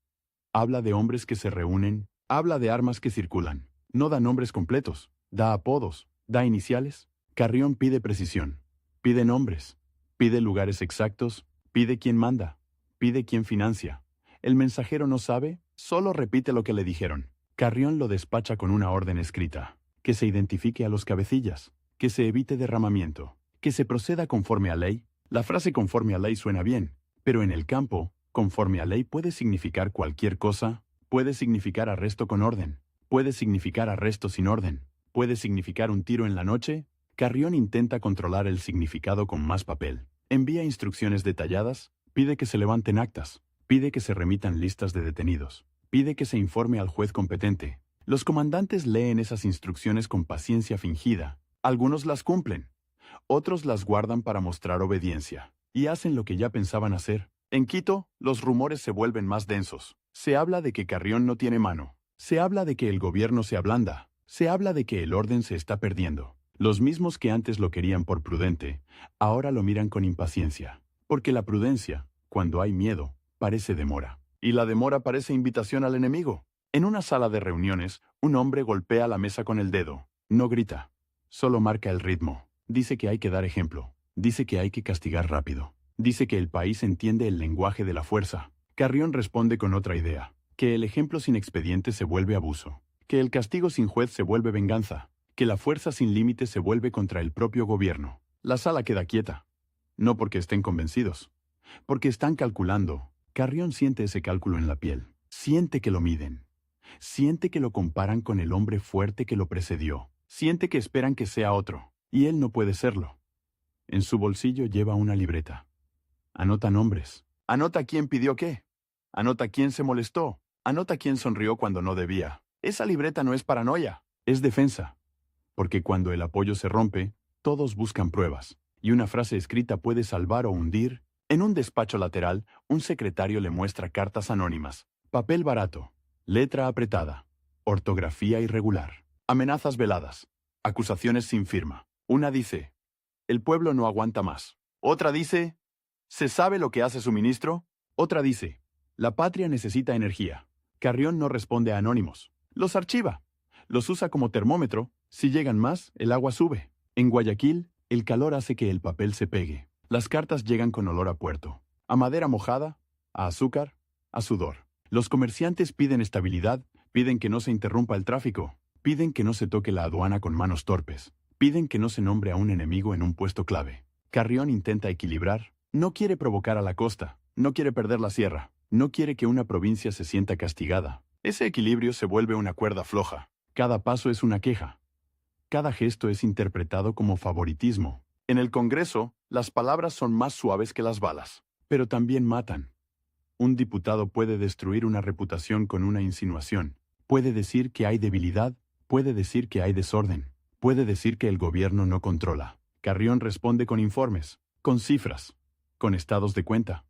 [SPEAKER 1] Habla de hombres que se reúnen. Habla de armas que circulan. No da nombres completos. Da apodos. Da iniciales. Carrión pide precisión. Pide nombres. Pide lugares exactos. Pide quién manda. Pide quién financia. El mensajero no sabe, solo repite lo que le dijeron. Carrión lo despacha con una orden escrita. Que se identifique a los cabecillas. Que se evite derramamiento. Que se proceda conforme a ley. La frase conforme a ley suena bien, pero en el campo, conforme a ley puede significar cualquier cosa. Puede significar arresto con orden. Puede significar arresto sin orden. Puede significar un tiro en la noche. Carrión intenta controlar el significado con más papel. Envía instrucciones detalladas. Pide que se levanten actas. Pide que se remitan listas de detenidos. Pide que se informe al juez competente. Los comandantes leen esas instrucciones con paciencia fingida. Algunos las cumplen. Otros las guardan para mostrar obediencia. Y hacen lo que ya pensaban hacer. En Quito, los rumores se vuelven más densos. Se habla de que Carrión no tiene mano. Se habla de que el gobierno se ablanda. Se habla de que el orden se está perdiendo. Los mismos que antes lo querían por prudente, ahora lo miran con impaciencia. Porque la prudencia, cuando hay miedo, parece demora. Y la demora parece invitación al enemigo. En una sala de reuniones, un hombre golpea la mesa con el dedo. No grita. Solo marca el ritmo. Dice que hay que dar ejemplo. Dice que hay que castigar rápido. Dice que el país entiende el lenguaje de la fuerza. Carrión responde con otra idea. que el ejemplo sin expediente se vuelve abuso, que el castigo sin juez se vuelve venganza, que la fuerza sin límite se vuelve contra el propio gobierno. La sala queda quieta. No porque estén convencidos, porque están calculando. Carrión siente ese cálculo en la piel. Siente que lo miden. Siente que lo comparan con el hombre fuerte que lo precedió. Siente que esperan que sea otro, y él no puede serlo. En su bolsillo lleva una libreta. Anota nombres. Anota quién pidió qué. Anota quién se molestó. Anota quién sonrió cuando no debía. Esa libreta no es paranoia, es defensa. Porque cuando el apoyo se rompe, todos buscan pruebas, y una frase escrita puede salvar o hundir. En un despacho lateral, un secretario le muestra cartas anónimas. Papel barato, letra apretada, ortografía irregular, amenazas veladas, acusaciones sin firma. Una dice: el pueblo no aguanta más. Otra dice: ¿se sabe lo que hace su ministro? Otra dice: la patria necesita energía. Carrión no responde a anónimos. Los archiva. Los usa como termómetro. Si llegan más, el agua sube. En Guayaquil, el calor hace que el papel se pegue. Las cartas llegan con olor a puerto, a madera mojada, a azúcar, a sudor. Los comerciantes piden estabilidad, piden que no se interrumpa el tráfico, piden que no se toque la aduana con manos torpes, piden que no se nombre a un enemigo en un puesto clave. Carrión intenta equilibrar. No quiere provocar a la costa, no quiere perder la sierra, no quiere que una provincia se sienta castigada. Ese equilibrio se vuelve una cuerda floja. Cada paso es una queja. Cada gesto es interpretado como favoritismo. En el Congreso, las palabras son más suaves que las balas, pero también matan. Un diputado puede destruir una reputación con una insinuación. Puede decir que hay debilidad, puede decir que hay desorden, puede decir que el gobierno no controla. Carrión responde con informes, con cifras, con estados de cuenta,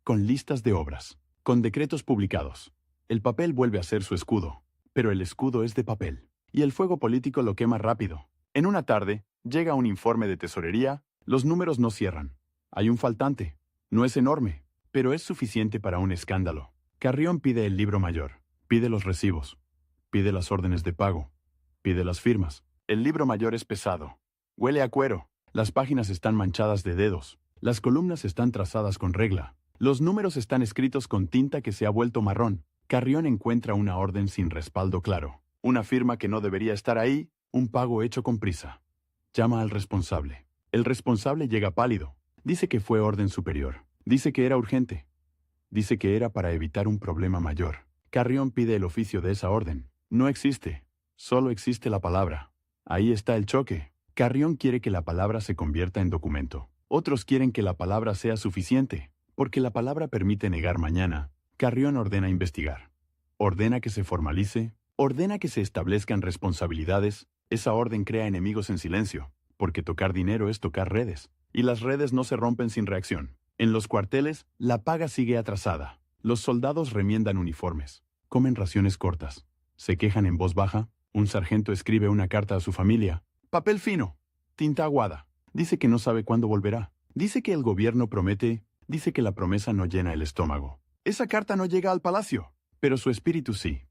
[SPEAKER 1] con listas de obras, con decretos publicados. El papel vuelve a ser su escudo, pero el escudo es de papel, y el fuego político lo quema rápido. En una tarde, llega un informe de tesorería, los números no cierran. Hay un faltante. No es enorme, pero es suficiente para un escándalo. Carrión pide el libro mayor, pide los recibos, pide las órdenes de pago, pide las firmas. El libro mayor es pesado, huele a cuero, las páginas están manchadas de dedos, las columnas están trazadas con regla, los números están escritos con tinta que se ha vuelto marrón. Carrión encuentra una orden sin respaldo claro, una firma que no debería estar ahí, un pago hecho con prisa. Llama al responsable. El responsable llega pálido. Dice que fue orden superior. Dice que era urgente. Dice que era para evitar un problema mayor. Carrión pide el oficio de esa orden. No existe. Solo existe la palabra. Ahí está el choque. Carrión quiere que la palabra se convierta en documento. Otros quieren que la palabra sea suficiente, porque la palabra permite negar mañana. Carrión ordena investigar. Ordena que se formalice. Ordena que se establezcan responsabilidades. Esa orden crea enemigos en silencio, porque tocar dinero es tocar redes, y las redes no se rompen sin reacción. En los cuarteles, la paga sigue atrasada. Los soldados remiendan uniformes, comen raciones cortas, se quejan en voz baja. Un sargento escribe una carta a su familia. Papel fino, tinta aguada. Dice que no sabe cuándo volverá. Dice que el gobierno promete, dice que la promesa no llena el estómago. Esa carta no llega al palacio, pero su espíritu sí.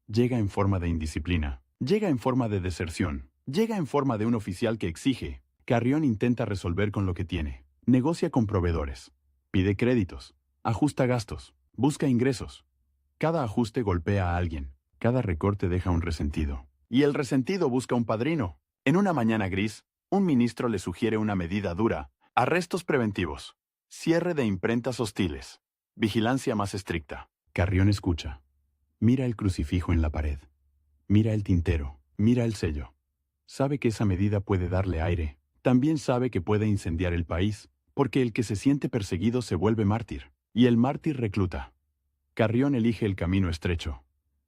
[SPEAKER 1] Llega en forma de indisciplina, llega en forma de deserción, llega en forma de un oficial que exige. Carrión intenta resolver con lo que tiene. Negocia con proveedores, pide créditos, ajusta gastos, busca ingresos. Cada ajuste golpea a alguien, cada recorte deja un resentido. Y el resentido busca un padrino. En una mañana gris, un ministro le sugiere una medida dura: arrestos preventivos, cierre de imprentas hostiles, vigilancia más estricta. Carrión escucha. Mira el crucifijo en la pared. Mira el tintero. Mira el sello. Sabe que esa medida puede darle aire. También sabe que puede incendiar el país, porque el que se siente perseguido se vuelve mártir, y el mártir recluta. Carrión elige el camino estrecho.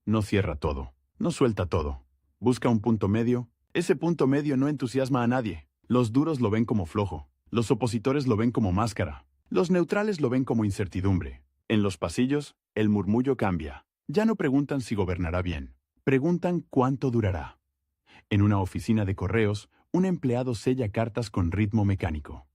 [SPEAKER 1] No cierra todo, no suelta todo. Busca un punto medio. Ese punto medio no entusiasma a nadie. Los duros lo ven como flojo. Los opositores lo ven como máscara. Los neutrales lo ven como incertidumbre. En los pasillos, el murmullo cambia. Ya no preguntan si gobernará bien. Preguntan cuánto durará. En una oficina de correos, un empleado sella cartas con ritmo mecánico.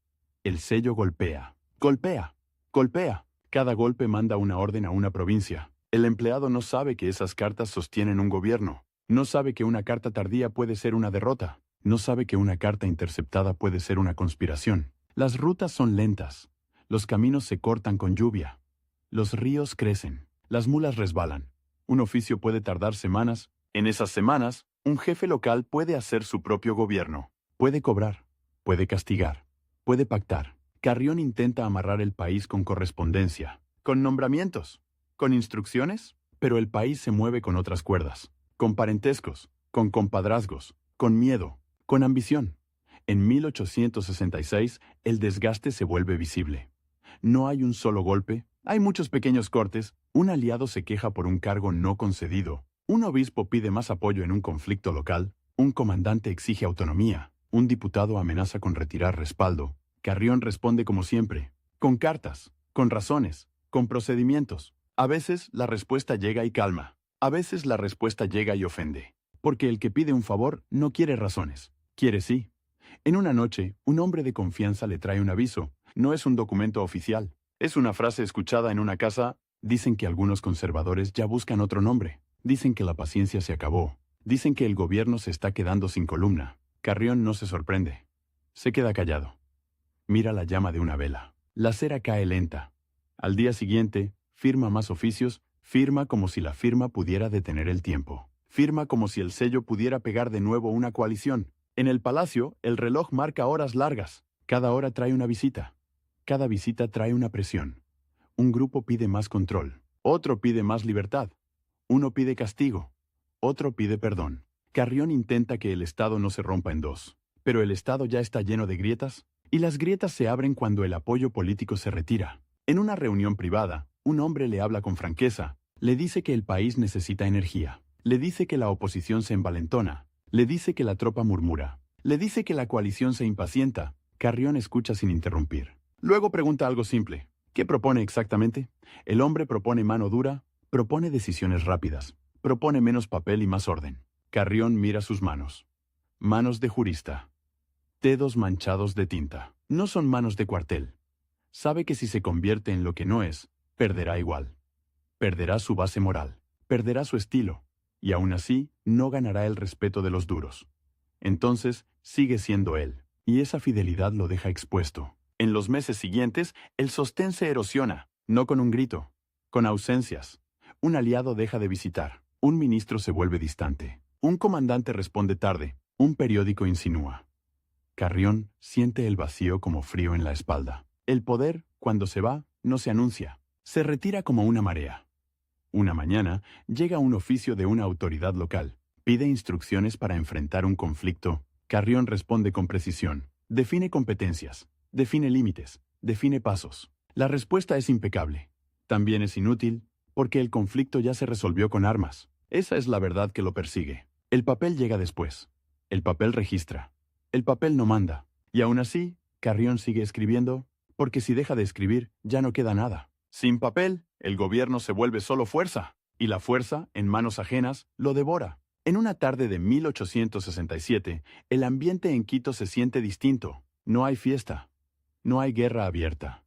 [SPEAKER 1] El sello golpea. Golpea. Golpea. Cada golpe manda una orden a una provincia. El empleado no sabe que esas cartas sostienen un gobierno. No sabe que una carta tardía puede ser una derrota. No sabe que una carta interceptada puede ser una conspiración. Las rutas son lentas. Los caminos se cortan con lluvia. Los ríos crecen. Las mulas resbalan. Un oficio puede tardar semanas. En esas semanas, un jefe local puede hacer su propio gobierno. Puede cobrar, puede castigar, puede pactar. Carrión intenta amarrar el país con correspondencia, con nombramientos, con instrucciones, pero el país se mueve con otras cuerdas, con parentescos, con compadrazgos, con miedo, con ambición. En 1866, el desgaste se vuelve visible. No hay un solo golpe, hay muchos pequeños cortes, un aliado se queja por un cargo no concedido, un obispo pide más apoyo en un conflicto local, un comandante exige autonomía, un diputado amenaza con retirar respaldo. Carrión responde como siempre, con cartas, con razones, con procedimientos. A veces la respuesta llega y calma, a veces la respuesta llega y ofende. Porque el que pide un favor no quiere razones, quiere sí. En una noche, un hombre de confianza le trae un aviso. No es un documento oficial. Es una frase escuchada en una casa. Dicen que algunos conservadores ya buscan otro nombre. Dicen que la paciencia se acabó. Dicen que el gobierno se está quedando sin columna. Carrión no se sorprende. Se queda callado. Mira la llama de una vela. La cera cae lenta. Al día siguiente, firma más oficios, firma como si la firma pudiera detener el tiempo. Firma como si el sello pudiera pegar de nuevo una coalición. En el palacio, el reloj marca horas largas. Cada hora trae una visita. Cada visita trae una presión. Un grupo pide más control. Otro pide más libertad. Uno pide castigo. Otro pide perdón. Carrión intenta que el Estado no se rompa en dos. Pero el Estado ya está lleno de grietas, y las grietas se abren cuando el apoyo político se retira. En una reunión privada, un hombre le habla con franqueza. Le dice que el país necesita energía. Le dice que la oposición se envalentona. Le dice que la tropa murmura. Le dice que la coalición se impacienta. Carrión escucha sin interrumpir. Luego pregunta algo simple. ¿Qué propone exactamente? El hombre propone mano dura, propone decisiones rápidas, propone menos papel y más orden. Carrión mira sus manos. Manos de jurista. Dedos manchados de tinta. No son manos de cuartel. Sabe que si se convierte en lo que no es, perderá igual. Perderá su base moral. Perderá su estilo. Y aún así, no ganará el respeto de los duros. Entonces, sigue siendo él. Y esa fidelidad lo deja expuesto. En los meses siguientes, el sostén se erosiona, no con un grito, con ausencias. Un aliado deja de visitar. Un ministro se vuelve distante. Un comandante responde tarde. Un periódico insinúa. Carrión siente el vacío como frío en la espalda. El poder, cuando se va, no se anuncia. Se retira como una marea. Una mañana, llega un oficio de una autoridad local. Pide instrucciones para enfrentar un conflicto. Carrión responde con precisión. Define competencias. Define límites. Define pasos. La respuesta es impecable. También es inútil, porque el conflicto ya se resolvió con armas. Esa es la verdad que lo persigue. El papel llega después. El papel registra. El papel no manda. Y aún así, Carrión sigue escribiendo, porque si deja de escribir, ya no queda nada. Sin papel, el gobierno se vuelve solo fuerza, y la fuerza, en manos ajenas, lo devora. En una tarde de 1867, el ambiente en Quito se siente distinto. No hay fiesta. No hay guerra abierta.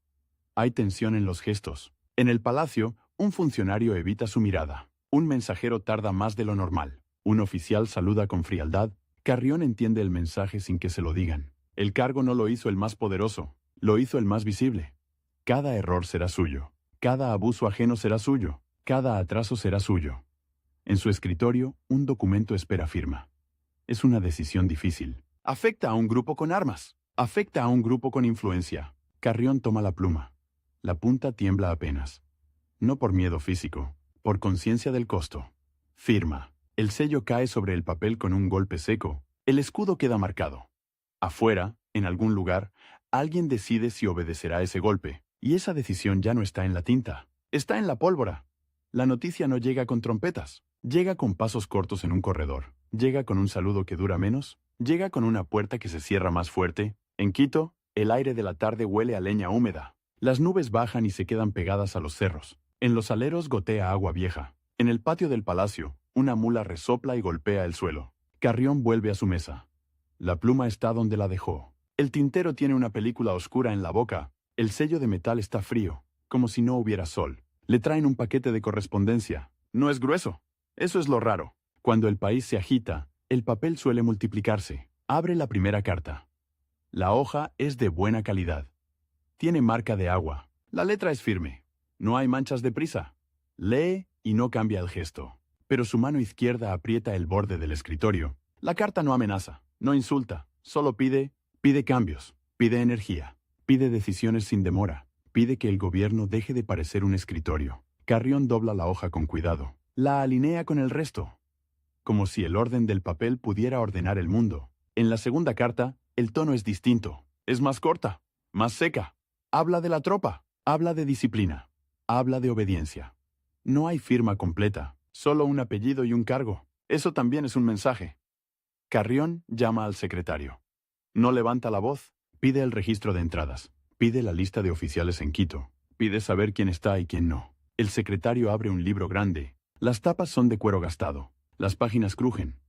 [SPEAKER 1] Hay tensión en los gestos. En el palacio, un funcionario evita su mirada. Un mensajero tarda más de lo normal. Un oficial saluda con frialdad. Carrión entiende el mensaje sin que se lo digan. El cargo no lo hizo el más poderoso, lo hizo el más visible. Cada error será suyo. Cada abuso ajeno será suyo. Cada atraso será suyo. En su escritorio, un documento espera firma. Es una decisión difícil. Afecta a un grupo con armas. Afecta a un grupo con influencia. Carrión toma la pluma. La punta tiembla apenas. No por miedo físico, por conciencia del costo. Firma. El sello cae sobre el papel con un golpe seco. El escudo queda marcado. Afuera, en algún lugar, alguien decide si obedecerá ese golpe. Y esa decisión ya no está en la tinta. Está en la pólvora. La noticia no llega con trompetas. Llega con pasos cortos en un corredor. Llega con un saludo que dura menos. Llega con una puerta que se cierra más fuerte. En Quito, el aire de la tarde huele a leña húmeda. Las nubes bajan y se quedan pegadas a los cerros. En los aleros gotea agua vieja. En el patio del palacio, una mula resopla y golpea el suelo. Carrión vuelve a su mesa. La pluma está donde la dejó. El tintero tiene una película oscura en la boca. El sello de metal está frío, como si no hubiera sol. Le traen un paquete de correspondencia. No es grueso. Eso es lo raro. Cuando el país se agita, el papel suele multiplicarse. Abre la primera carta. La hoja es de buena calidad. Tiene marca de agua. La letra es firme. No hay manchas de prisa. Lee y no cambia el gesto. Pero su mano izquierda aprieta el borde del escritorio. La carta no amenaza, no insulta, solo pide cambios, pide energía, pide decisiones sin demora, pide que el gobierno deje de parecer un escritorio. Carrión dobla la hoja con cuidado, la alinea con el resto, como si el orden del papel pudiera ordenar el mundo. En la segunda carta, el tono es distinto, es más corta, más seca. Habla de la tropa, habla de disciplina, habla de obediencia. No hay firma completa, solo un apellido y un cargo. Eso también es un mensaje. Carrión llama al secretario. No levanta la voz, pide el registro de entradas, pide la lista de oficiales en Quito, pide saber quién está y quién no. El secretario abre un libro grande. Las tapas son de cuero gastado, las páginas crujen.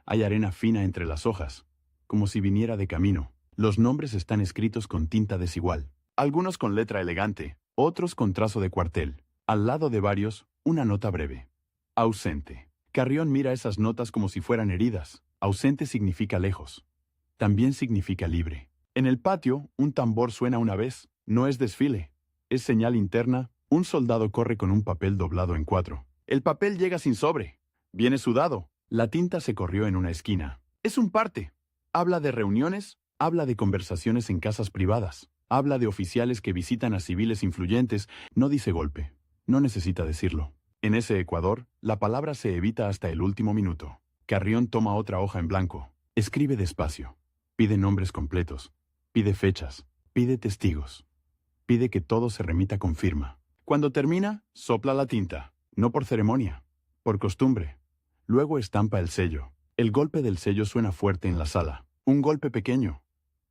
[SPEAKER 1] Hay arena fina entre las hojas, como si viniera de camino. Los nombres están escritos con tinta desigual, algunos con letra elegante, otros con trazo de cuartel. Al lado de varios, una nota breve. Ausente. Carrión mira esas notas como si fueran heridas. Ausente significa lejos. También significa libre. En el patio, un tambor suena una vez. No es desfile. Es señal interna. Un soldado corre con un papel doblado en 4. El papel llega sin sobre. Viene sudado. La tinta se corrió en una esquina. Es un parte. Habla de reuniones, habla de conversaciones en casas privadas, habla de oficiales que visitan a civiles influyentes. No dice golpe. No necesita decirlo. En ese Ecuador, la palabra se evita hasta el último minuto. Carrión toma otra hoja en blanco. Escribe despacio. Pide nombres completos. Pide fechas. Pide testigos. Pide que todo se remita con firma. Cuando termina, sopla la tinta. No por ceremonia, por costumbre. Luego estampa el sello. El golpe del sello suena fuerte en la sala. Un golpe pequeño.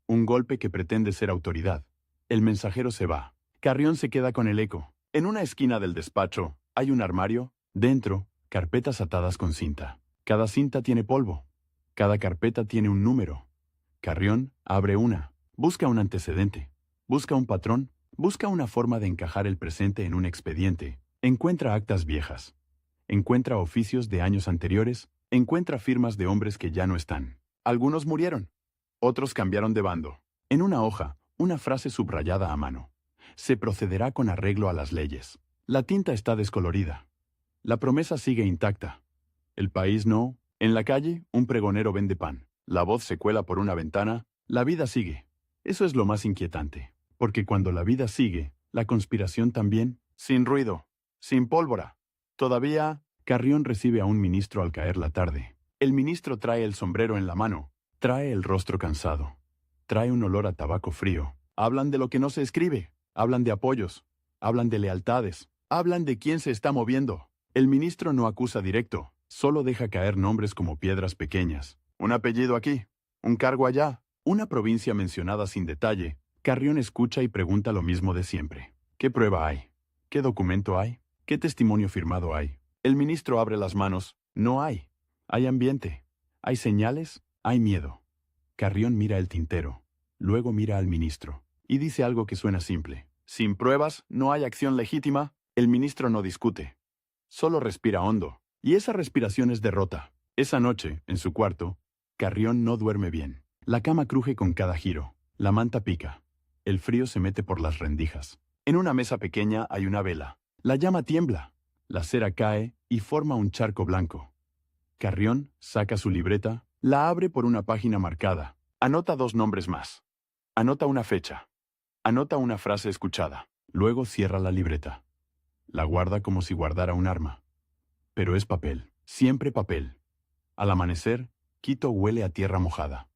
[SPEAKER 1] Un golpe que pretende ser autoridad. El mensajero se va. Carrión se queda con el eco. En una esquina del despacho, hay un armario. Dentro, carpetas atadas con cinta. Cada cinta tiene polvo. Cada carpeta tiene un número. Carrión abre una. Busca un antecedente. Busca un patrón. Busca una forma de encajar el presente en un expediente. Encuentra actas viejas. Encuentra oficios de años anteriores. Encuentra firmas de hombres que ya no están. Algunos murieron. Otros cambiaron de bando. En una hoja, una frase subrayada a mano. Se procederá con arreglo a las leyes. La tinta está descolorida. La promesa sigue intacta. El país no. En la calle, un pregonero vende pan. La voz se cuela por una ventana. La vida sigue. Eso es lo más inquietante. Porque cuando la vida sigue, la conspiración también, sin ruido, sin pólvora. Todavía, Carrión recibe a un ministro al caer la tarde. El ministro trae el sombrero en la mano. Trae el rostro cansado. Trae un olor a tabaco frío. Hablan de lo que no se escribe. Hablan de apoyos. Hablan de lealtades. Hablan de quién se está moviendo. El ministro no acusa directo. Solo deja caer nombres como piedras pequeñas. Un apellido aquí. Un cargo allá. Una provincia mencionada sin detalle. Carrión escucha y pregunta lo mismo de siempre. ¿Qué prueba hay? ¿Qué documento hay? ¿Qué testimonio firmado hay? El ministro abre las manos. No hay. Hay ambiente. Hay señales. Hay miedo. Carrión mira el tintero. Luego mira al ministro. Y dice algo que suena simple. Sin pruebas, no hay acción legítima. El ministro no discute. Solo respira hondo. Y esa respiración es derrota. Esa noche, en su cuarto, Carrión no duerme bien. La cama cruje con cada giro. La manta pica. El frío se mete por las rendijas. En una mesa pequeña hay una vela. La llama tiembla. La cera cae y forma un charco blanco. Carrión saca su libreta, la abre por una página marcada. Anota 2 nombres más. Anota una fecha. Anota una frase escuchada. Luego cierra la libreta. La guarda como si guardara un arma. Pero es papel. Siempre papel. Al amanecer, Quito huele a tierra mojada.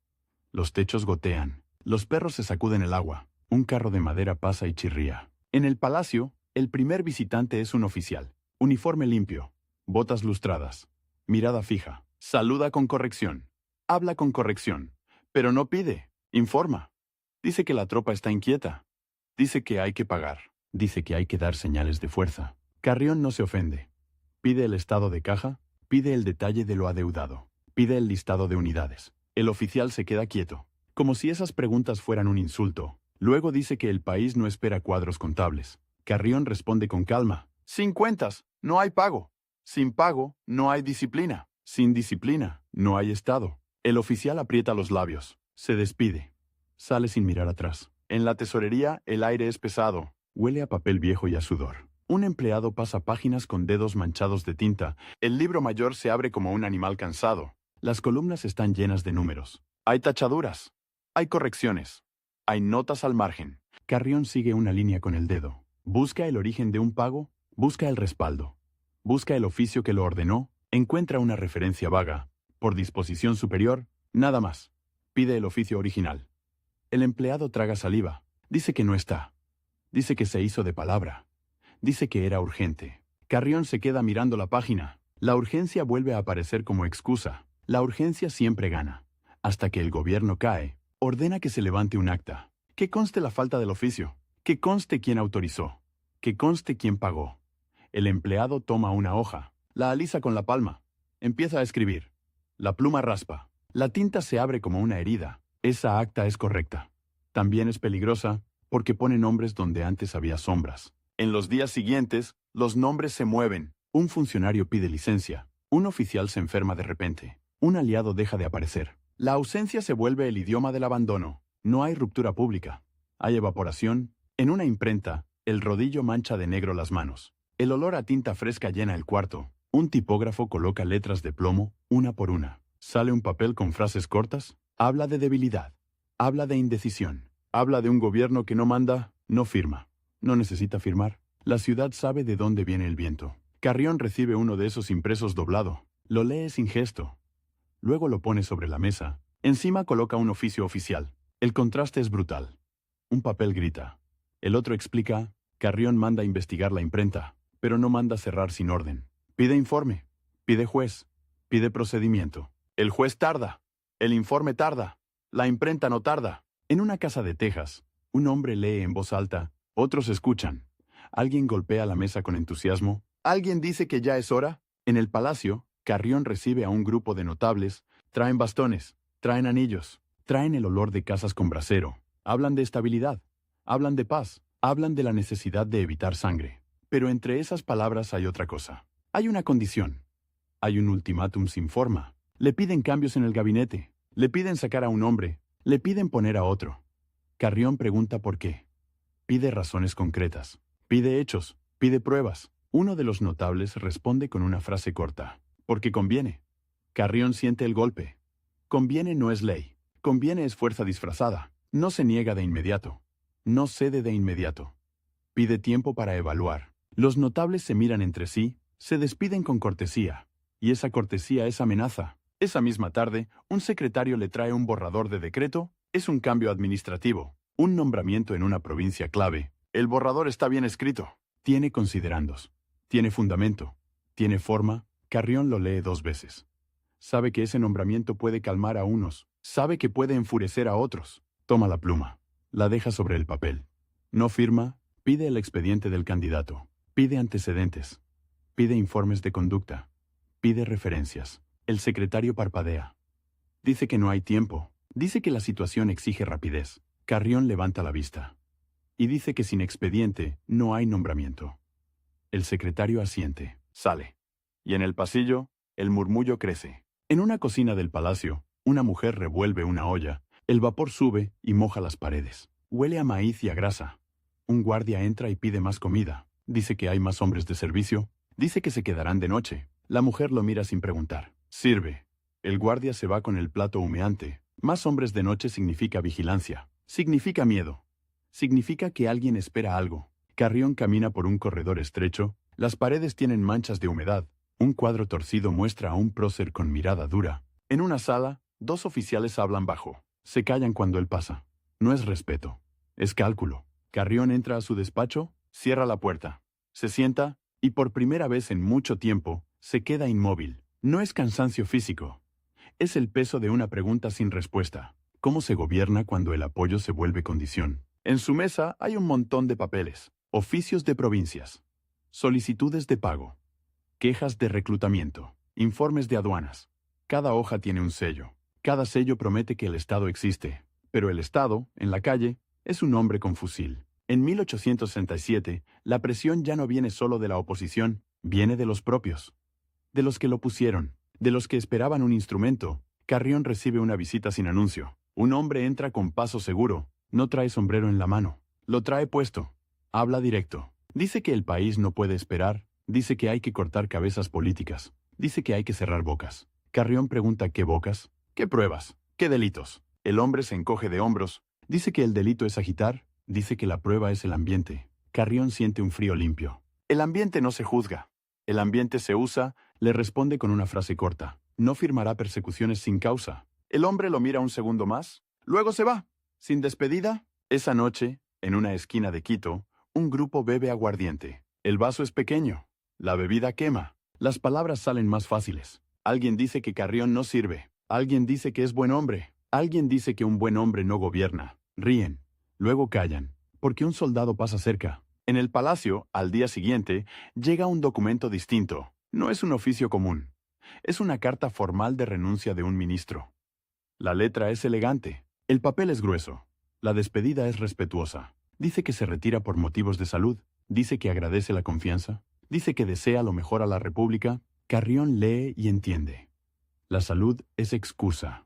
[SPEAKER 1] Los techos gotean. Los perros se sacuden el agua. Un carro de madera pasa y chirría. En el palacio, el primer visitante es un oficial. Uniforme limpio. Botas lustradas. Mirada fija. Saluda con corrección. Habla con corrección. Pero no pide. Informa. Dice que la tropa está inquieta. Dice que hay que pagar. Dice que hay que dar señales de fuerza. Carrión no se ofende. Pide el estado de caja. Pide el detalle de lo adeudado. Pide el listado de unidades. El oficial se queda quieto. Como si esas preguntas fueran un insulto. Luego dice que el país no espera cuadros contables. Carrión responde con calma. Sin cuentas, no hay pago. Sin pago, no hay disciplina. Sin disciplina, no hay Estado. El oficial aprieta los labios. Se despide. Sale sin mirar atrás. En la tesorería, el aire es pesado. Huele a papel viejo y a sudor. Un empleado pasa páginas con dedos manchados de tinta. El libro mayor se abre como un animal cansado. Las columnas están llenas de números. Hay tachaduras. Hay correcciones. Hay notas al margen. Carrión sigue una línea con el dedo. Busca el origen de un pago. Busca el respaldo. Busca el oficio que lo ordenó. Encuentra una referencia vaga. Por disposición superior, nada más. Pide el oficio original. El empleado traga saliva. Dice que no está. Dice que se hizo de palabra. Dice que era urgente. Carrión se queda mirando la página. La urgencia vuelve a aparecer como excusa. La urgencia siempre gana. Hasta que el gobierno cae, ordena que se levante un acta. Que conste la falta del oficio. Que conste quién autorizó. Que conste quién pagó. El empleado toma una hoja. La alisa con la palma. Empieza a escribir. La pluma raspa. La tinta se abre como una herida. Esa acta es correcta. También es peligrosa porque pone nombres donde antes había sombras. En los días siguientes, los nombres se mueven. Un funcionario pide licencia. Un oficial se enferma de repente. Un aliado deja de aparecer. La ausencia se vuelve el idioma del abandono. No hay ruptura pública. Hay evaporación. En una imprenta, el rodillo mancha de negro las manos. El olor a tinta fresca llena el cuarto. Un tipógrafo coloca letras de plomo, una por una. Sale un papel con frases cortas. Habla de debilidad. Habla de indecisión. Habla de un gobierno que no manda, no firma. No necesita firmar. La ciudad sabe de dónde viene el viento. Carrión recibe uno de esos impresos doblado. Lo lee sin gesto. Luego lo pone sobre la mesa. Encima coloca un oficio oficial. El contraste es brutal. Un papel grita. El otro explica. Carrión manda investigar la imprenta, pero no manda cerrar sin orden. Pide informe. Pide juez. Pide procedimiento. El juez tarda. El informe tarda. La imprenta no tarda. En una casa de Texas, un hombre lee en voz alta. Otros escuchan. Alguien golpea la mesa con entusiasmo. ¿Alguien dice que ya es hora? En el palacio, Carrión recibe a un grupo de notables. Traen bastones, traen anillos, traen el olor de casas con brasero. Hablan de estabilidad, hablan de paz, hablan de la necesidad de evitar sangre. Pero entre esas palabras hay otra cosa. Hay una condición. Hay un ultimátum sin forma. Le piden cambios en el gabinete. Le piden sacar a un hombre. Le piden poner a otro. Carrión pregunta por qué. Pide razones concretas. Pide hechos. Pide pruebas. Uno de los notables responde con una frase corta. Porque conviene. Carrión siente el golpe. Conviene no es ley. Conviene es fuerza disfrazada. No se niega de inmediato. No cede de inmediato. Pide tiempo para evaluar. Los notables se miran entre sí, se despiden con cortesía. Y esa cortesía es amenaza. Esa misma tarde, un secretario le trae un borrador de decreto. Es un cambio administrativo. Un nombramiento en una provincia clave. El borrador está bien escrito. Tiene considerandos. Tiene fundamento. Tiene forma. Carrión lo lee 2 veces. Sabe que ese nombramiento puede calmar a unos. Sabe que puede enfurecer a otros. Toma la pluma. La deja sobre el papel. No firma. Pide el expediente del candidato. Pide antecedentes. Pide informes de conducta. Pide referencias. El secretario parpadea. Dice que no hay tiempo. Dice que la situación exige rapidez. Carrión levanta la vista. Y dice que sin expediente no hay nombramiento. El secretario asiente. Sale. Y en el pasillo, el murmullo crece. En una cocina del palacio, una mujer revuelve una olla. El vapor sube y moja las paredes. Huele a maíz y a grasa. Un guardia entra y pide más comida. Dice que hay más hombres de servicio. Dice que se quedarán de noche. La mujer lo mira sin preguntar. Sirve. El guardia se va con el plato humeante. Más hombres de noche significa vigilancia. Significa miedo. Significa que alguien espera algo. Carrión camina por un corredor estrecho. Las paredes tienen manchas de humedad. Un cuadro torcido muestra a un prócer con mirada dura. En una sala, 2 oficiales hablan bajo. Se callan cuando él pasa. No es respeto. Es cálculo. Carrión entra a su despacho, cierra la puerta. Se sienta, y por primera vez en mucho tiempo, se queda inmóvil. No es cansancio físico. Es el peso de una pregunta sin respuesta. ¿Cómo se gobierna cuando el apoyo se vuelve condición? En su mesa hay un montón de papeles. Oficios de provincias. Solicitudes de pago. Quejas de reclutamiento. Informes de aduanas. Cada hoja tiene un sello. Cada sello promete que el Estado existe. Pero el Estado, en la calle, es un hombre con fusil. En 1867, la presión ya no viene solo de la oposición, viene de los propios. De los que lo pusieron. De los que esperaban un instrumento. Carrión recibe una visita sin anuncio. Un hombre entra con paso seguro. No trae sombrero en la mano. Lo trae puesto. Habla directo. Dice que el país no puede esperar, dice que hay que cortar cabezas políticas, dice que hay que cerrar bocas. Carrión pregunta ¿qué bocas? ¿Qué pruebas? ¿Qué delitos? El hombre se encoge de hombros, dice que el delito es agitar, dice que la prueba es el ambiente. Carrión siente un frío limpio. El ambiente no se juzga. El ambiente se usa, le responde con una frase corta. No firmará persecuciones sin causa. El hombre lo mira un segundo más, luego se va. Sin despedida, esa noche, en una esquina de Quito, un grupo bebe aguardiente. El vaso es pequeño. La bebida quema. Las palabras salen más fáciles. Alguien dice que Carrión no sirve. Alguien dice que es buen hombre. Alguien dice que un buen hombre no gobierna. Ríen. Luego callan. Porque un soldado pasa cerca. En el palacio, al día siguiente, llega un documento distinto. No es un oficio común. Es una carta formal de renuncia de un ministro. La letra es elegante. El papel es grueso. La despedida es respetuosa. Dice que se retira por motivos de salud. Dice que agradece la confianza. Dice que desea lo mejor a la República. Carrión lee y entiende. La salud es excusa.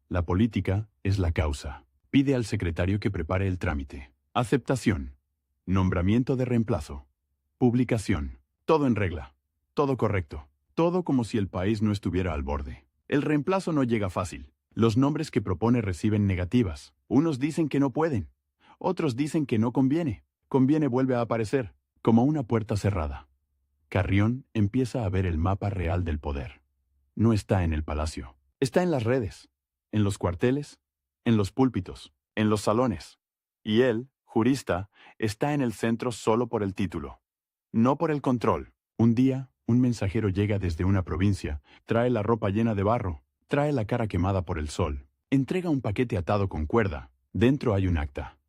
[SPEAKER 1] La política es la causa. Pide al secretario que prepare el trámite. Aceptación. Nombramiento de reemplazo. Publicación. Todo en regla. Todo correcto. Todo como si el país no estuviera al borde. El reemplazo no llega fácil. Los nombres que propone reciben negativas. Unos dicen que no pueden. Otros dicen que no conviene. Conviene vuelve a aparecer, como una puerta cerrada. Carrión empieza a ver el mapa real del poder. No está en el palacio. Está en las redes, en los cuarteles, en los púlpitos, en los salones. Y él, jurista, está en el centro solo por el título. No por el control. Un día, un mensajero llega desde una provincia, trae la ropa llena de barro, trae la cara quemada por el sol, entrega un paquete atado con cuerda. Dentro hay un acta.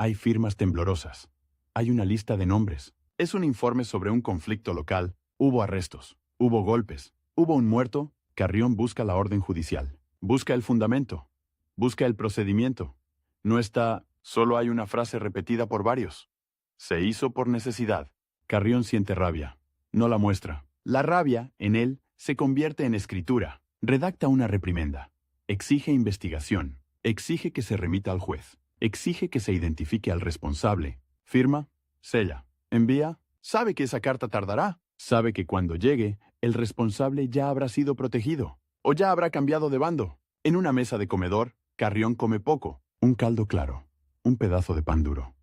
[SPEAKER 1] Hay firmas temblorosas. Hay una lista de nombres. Es un informe sobre un conflicto local. Hubo arrestos. Hubo golpes. Hubo un muerto. Carrión busca la orden judicial. Busca el fundamento. Busca el procedimiento. No está, solo hay una frase repetida por varios. Se hizo por necesidad. Carrión siente rabia. No la muestra. La rabia, en él, se convierte en escritura. Redacta una reprimenda. Exige investigación. Exige que se remita al juez. Exige que se identifique al responsable. Firma, sella, envía. Sabe que esa carta tardará. Sabe que cuando llegue, el responsable ya habrá sido protegido. O ya habrá cambiado de bando. En una mesa de comedor, Carrión come poco. Un caldo claro. Un pedazo de pan duro.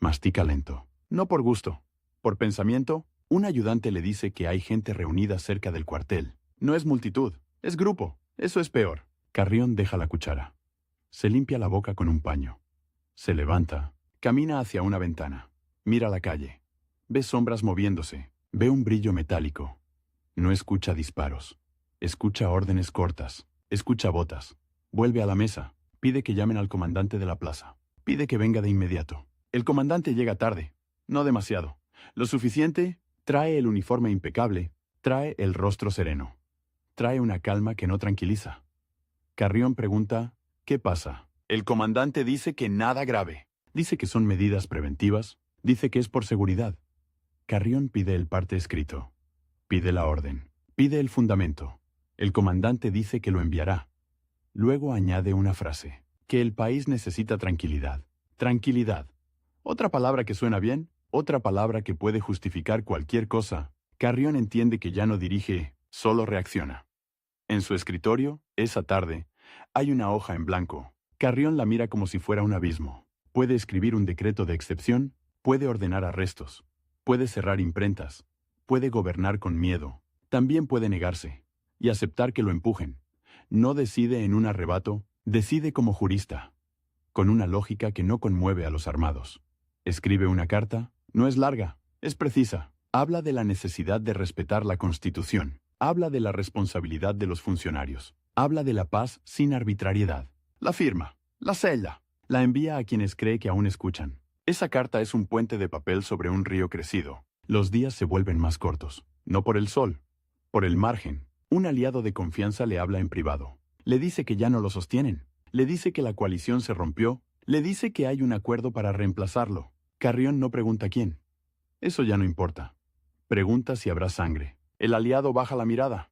[SPEAKER 1] Mastica lento. No por gusto. Por pensamiento, un ayudante le dice que hay gente reunida cerca del cuartel. No es multitud, es grupo. Eso es peor. Carrión deja la cuchara. Se limpia la boca con un paño. Se levanta. Camina hacia una ventana. Mira la calle. Ve sombras moviéndose. Ve un brillo metálico. No escucha disparos. Escucha órdenes cortas. Escucha botas. Vuelve a la mesa. Pide que llamen al comandante de la plaza. Pide que venga de inmediato. El comandante llega tarde. No demasiado. Lo suficiente. Trae el uniforme impecable. Trae el rostro sereno. Trae una calma que no tranquiliza. Carrión pregunta, ¿qué pasa? El comandante dice que nada grave. Dice que son medidas preventivas. Dice que es por seguridad. Carrión pide el parte escrito. Pide la orden. Pide el fundamento. El comandante dice que lo enviará. Luego añade una frase. Que el país necesita tranquilidad. Tranquilidad. Otra palabra que suena bien. Otra palabra que puede justificar cualquier cosa. Carrión entiende que ya no dirige, solo reacciona. En su escritorio, esa tarde, hay una hoja en blanco. Carrión la mira como si fuera un abismo. Puede escribir un decreto de excepción, puede ordenar arrestos, puede cerrar imprentas, puede gobernar con miedo, también puede negarse y aceptar que lo empujen. No decide en un arrebato, decide como jurista, con una lógica que no conmueve a los armados. Escribe una carta, no es larga, es precisa. Habla de la necesidad de respetar la Constitución. Habla de la responsabilidad de los funcionarios. Habla de la paz sin arbitrariedad. La firma, la sella, la envía a quienes cree que aún escuchan. Esa carta es un puente de papel sobre un río crecido. Los días se vuelven más cortos. No por el sol, por el margen. Un aliado de confianza le habla en privado. Le dice que ya no lo sostienen. Le dice que la coalición se rompió. Le dice que hay un acuerdo para reemplazarlo. Carrión no pregunta quién. Eso ya no importa. Pregunta si habrá sangre. El aliado baja la mirada.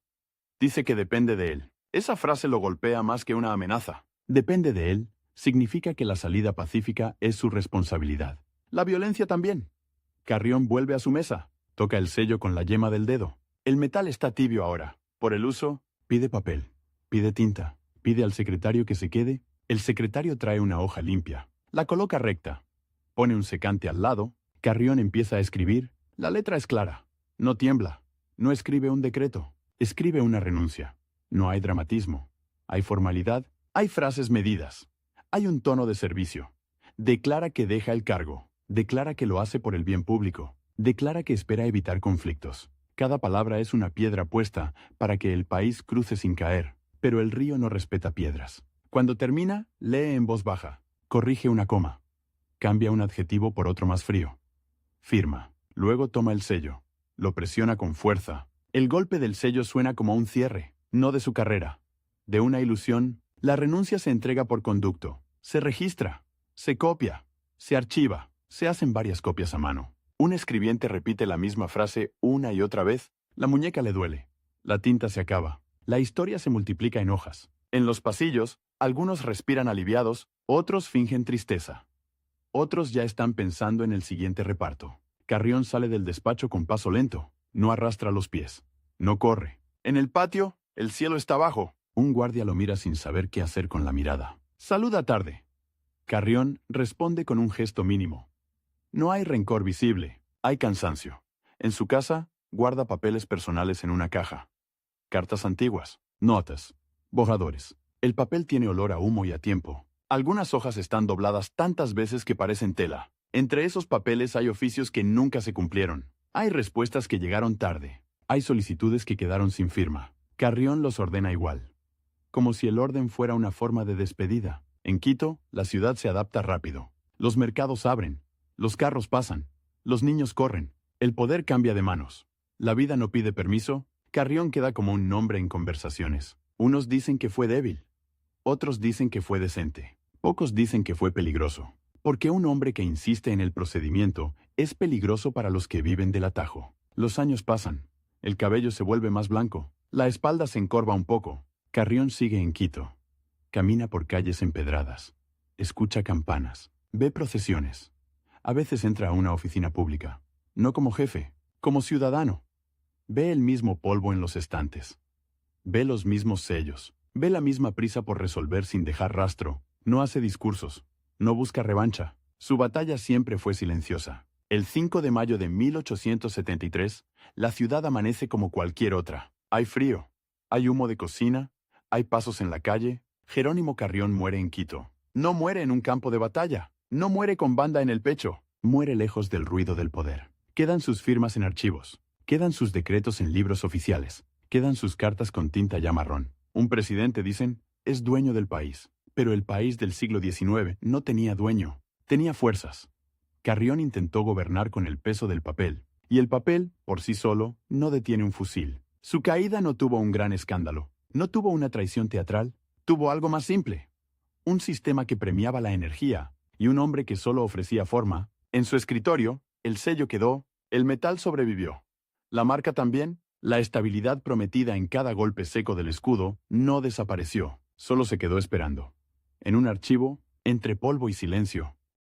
[SPEAKER 1] Dice que depende de él. Esa frase lo golpea más que una amenaza. Depende de él significa que la salida pacífica es su responsabilidad. La violencia también. Carrión vuelve a su mesa. Toca el sello con la yema del dedo. El metal está tibio ahora. Por el uso, pide papel. Pide tinta. Pide al secretario que se quede. El secretario trae una hoja limpia. La coloca recta. Pone un secante al lado. Carrión empieza a escribir. La letra es clara. No tiembla. No escribe un decreto. Escribe una renuncia. No hay dramatismo. Hay formalidad. Hay frases medidas. Hay un tono de servicio. Declara que deja el cargo. Declara que lo hace por el bien público. Declara que espera evitar conflictos. Cada palabra es una piedra puesta para que el país cruce sin caer, pero el río no respeta piedras. Cuando termina, lee en voz baja. Corrige una coma. Cambia un adjetivo por otro más frío. Firma. Luego toma el sello. Lo presiona con fuerza. El golpe del sello suena como un cierre, no de su carrera. De una ilusión, la renuncia se entrega por conducto. Se registra. Se copia. Se archiva. Se hacen varias copias a mano. Un escribiente repite la misma frase una y otra vez. La muñeca le duele. La tinta se acaba. La historia se multiplica en hojas. En los pasillos, algunos respiran aliviados, otros fingen tristeza. Otros ya están pensando en el siguiente reparto. Carrión sale del despacho con paso lento. No arrastra los pies. No corre. En el patio, el cielo está bajo. Un guardia lo mira sin saber qué hacer con la mirada. Saluda tarde. Carrión responde con un gesto mínimo. No hay rencor visible. Hay cansancio. En su casa, guarda papeles personales en una caja. Cartas antiguas. Notas. Borradores. El papel tiene olor a humo y a tiempo. Algunas hojas están dobladas tantas veces que parecen tela. Entre esos papeles hay oficios que nunca se cumplieron. Hay respuestas que llegaron tarde. Hay solicitudes que quedaron sin firma. Carrión los ordena igual. Como si el orden fuera una forma de despedida. En Quito, la ciudad se adapta rápido. Los mercados abren. Los carros pasan. Los niños corren. El poder cambia de manos. La vida no pide permiso. Carrión queda como un nombre en conversaciones. Unos dicen que fue débil. Otros dicen que fue decente. Pocos dicen que fue peligroso. Porque un hombre que insiste en el procedimiento es peligroso para los que viven del atajo. Los años pasan. El cabello se vuelve más blanco. La espalda se encorva un poco. Carrión sigue en Quito. Camina por calles empedradas. Escucha campanas. Ve procesiones. A veces entra a una oficina pública. No como jefe, como ciudadano. Ve el mismo polvo en los estantes. Ve los mismos sellos. Ve la misma prisa por resolver sin dejar rastro. No hace discursos. No busca revancha. Su batalla siempre fue silenciosa. El 5 de mayo de 1873, la ciudad amanece como cualquier otra. Hay frío. Hay humo de cocina. Hay pasos en la calle. Jerónimo Carrión muere en Quito. No muere en un campo de batalla. No muere con banda en el pecho. Muere lejos del ruido del poder. Quedan sus firmas en archivos. Quedan sus decretos en libros oficiales. Quedan sus cartas con tinta ya marrón. Un presidente, dicen, es dueño del país. Pero el país del siglo XIX no tenía dueño. Tenía fuerzas. Carrión intentó gobernar con el peso del papel. Y el papel, por sí solo, no detiene un fusil. Su caída no tuvo un gran escándalo. No tuvo una traición teatral. Tuvo algo más simple. Un sistema que premiaba la energía. Y un hombre que solo ofrecía forma. En su escritorio, el sello quedó, el metal sobrevivió. La marca también, la estabilidad prometida en cada golpe seco del escudo, no desapareció, solo se quedó esperando. En un archivo, entre polvo y silencio,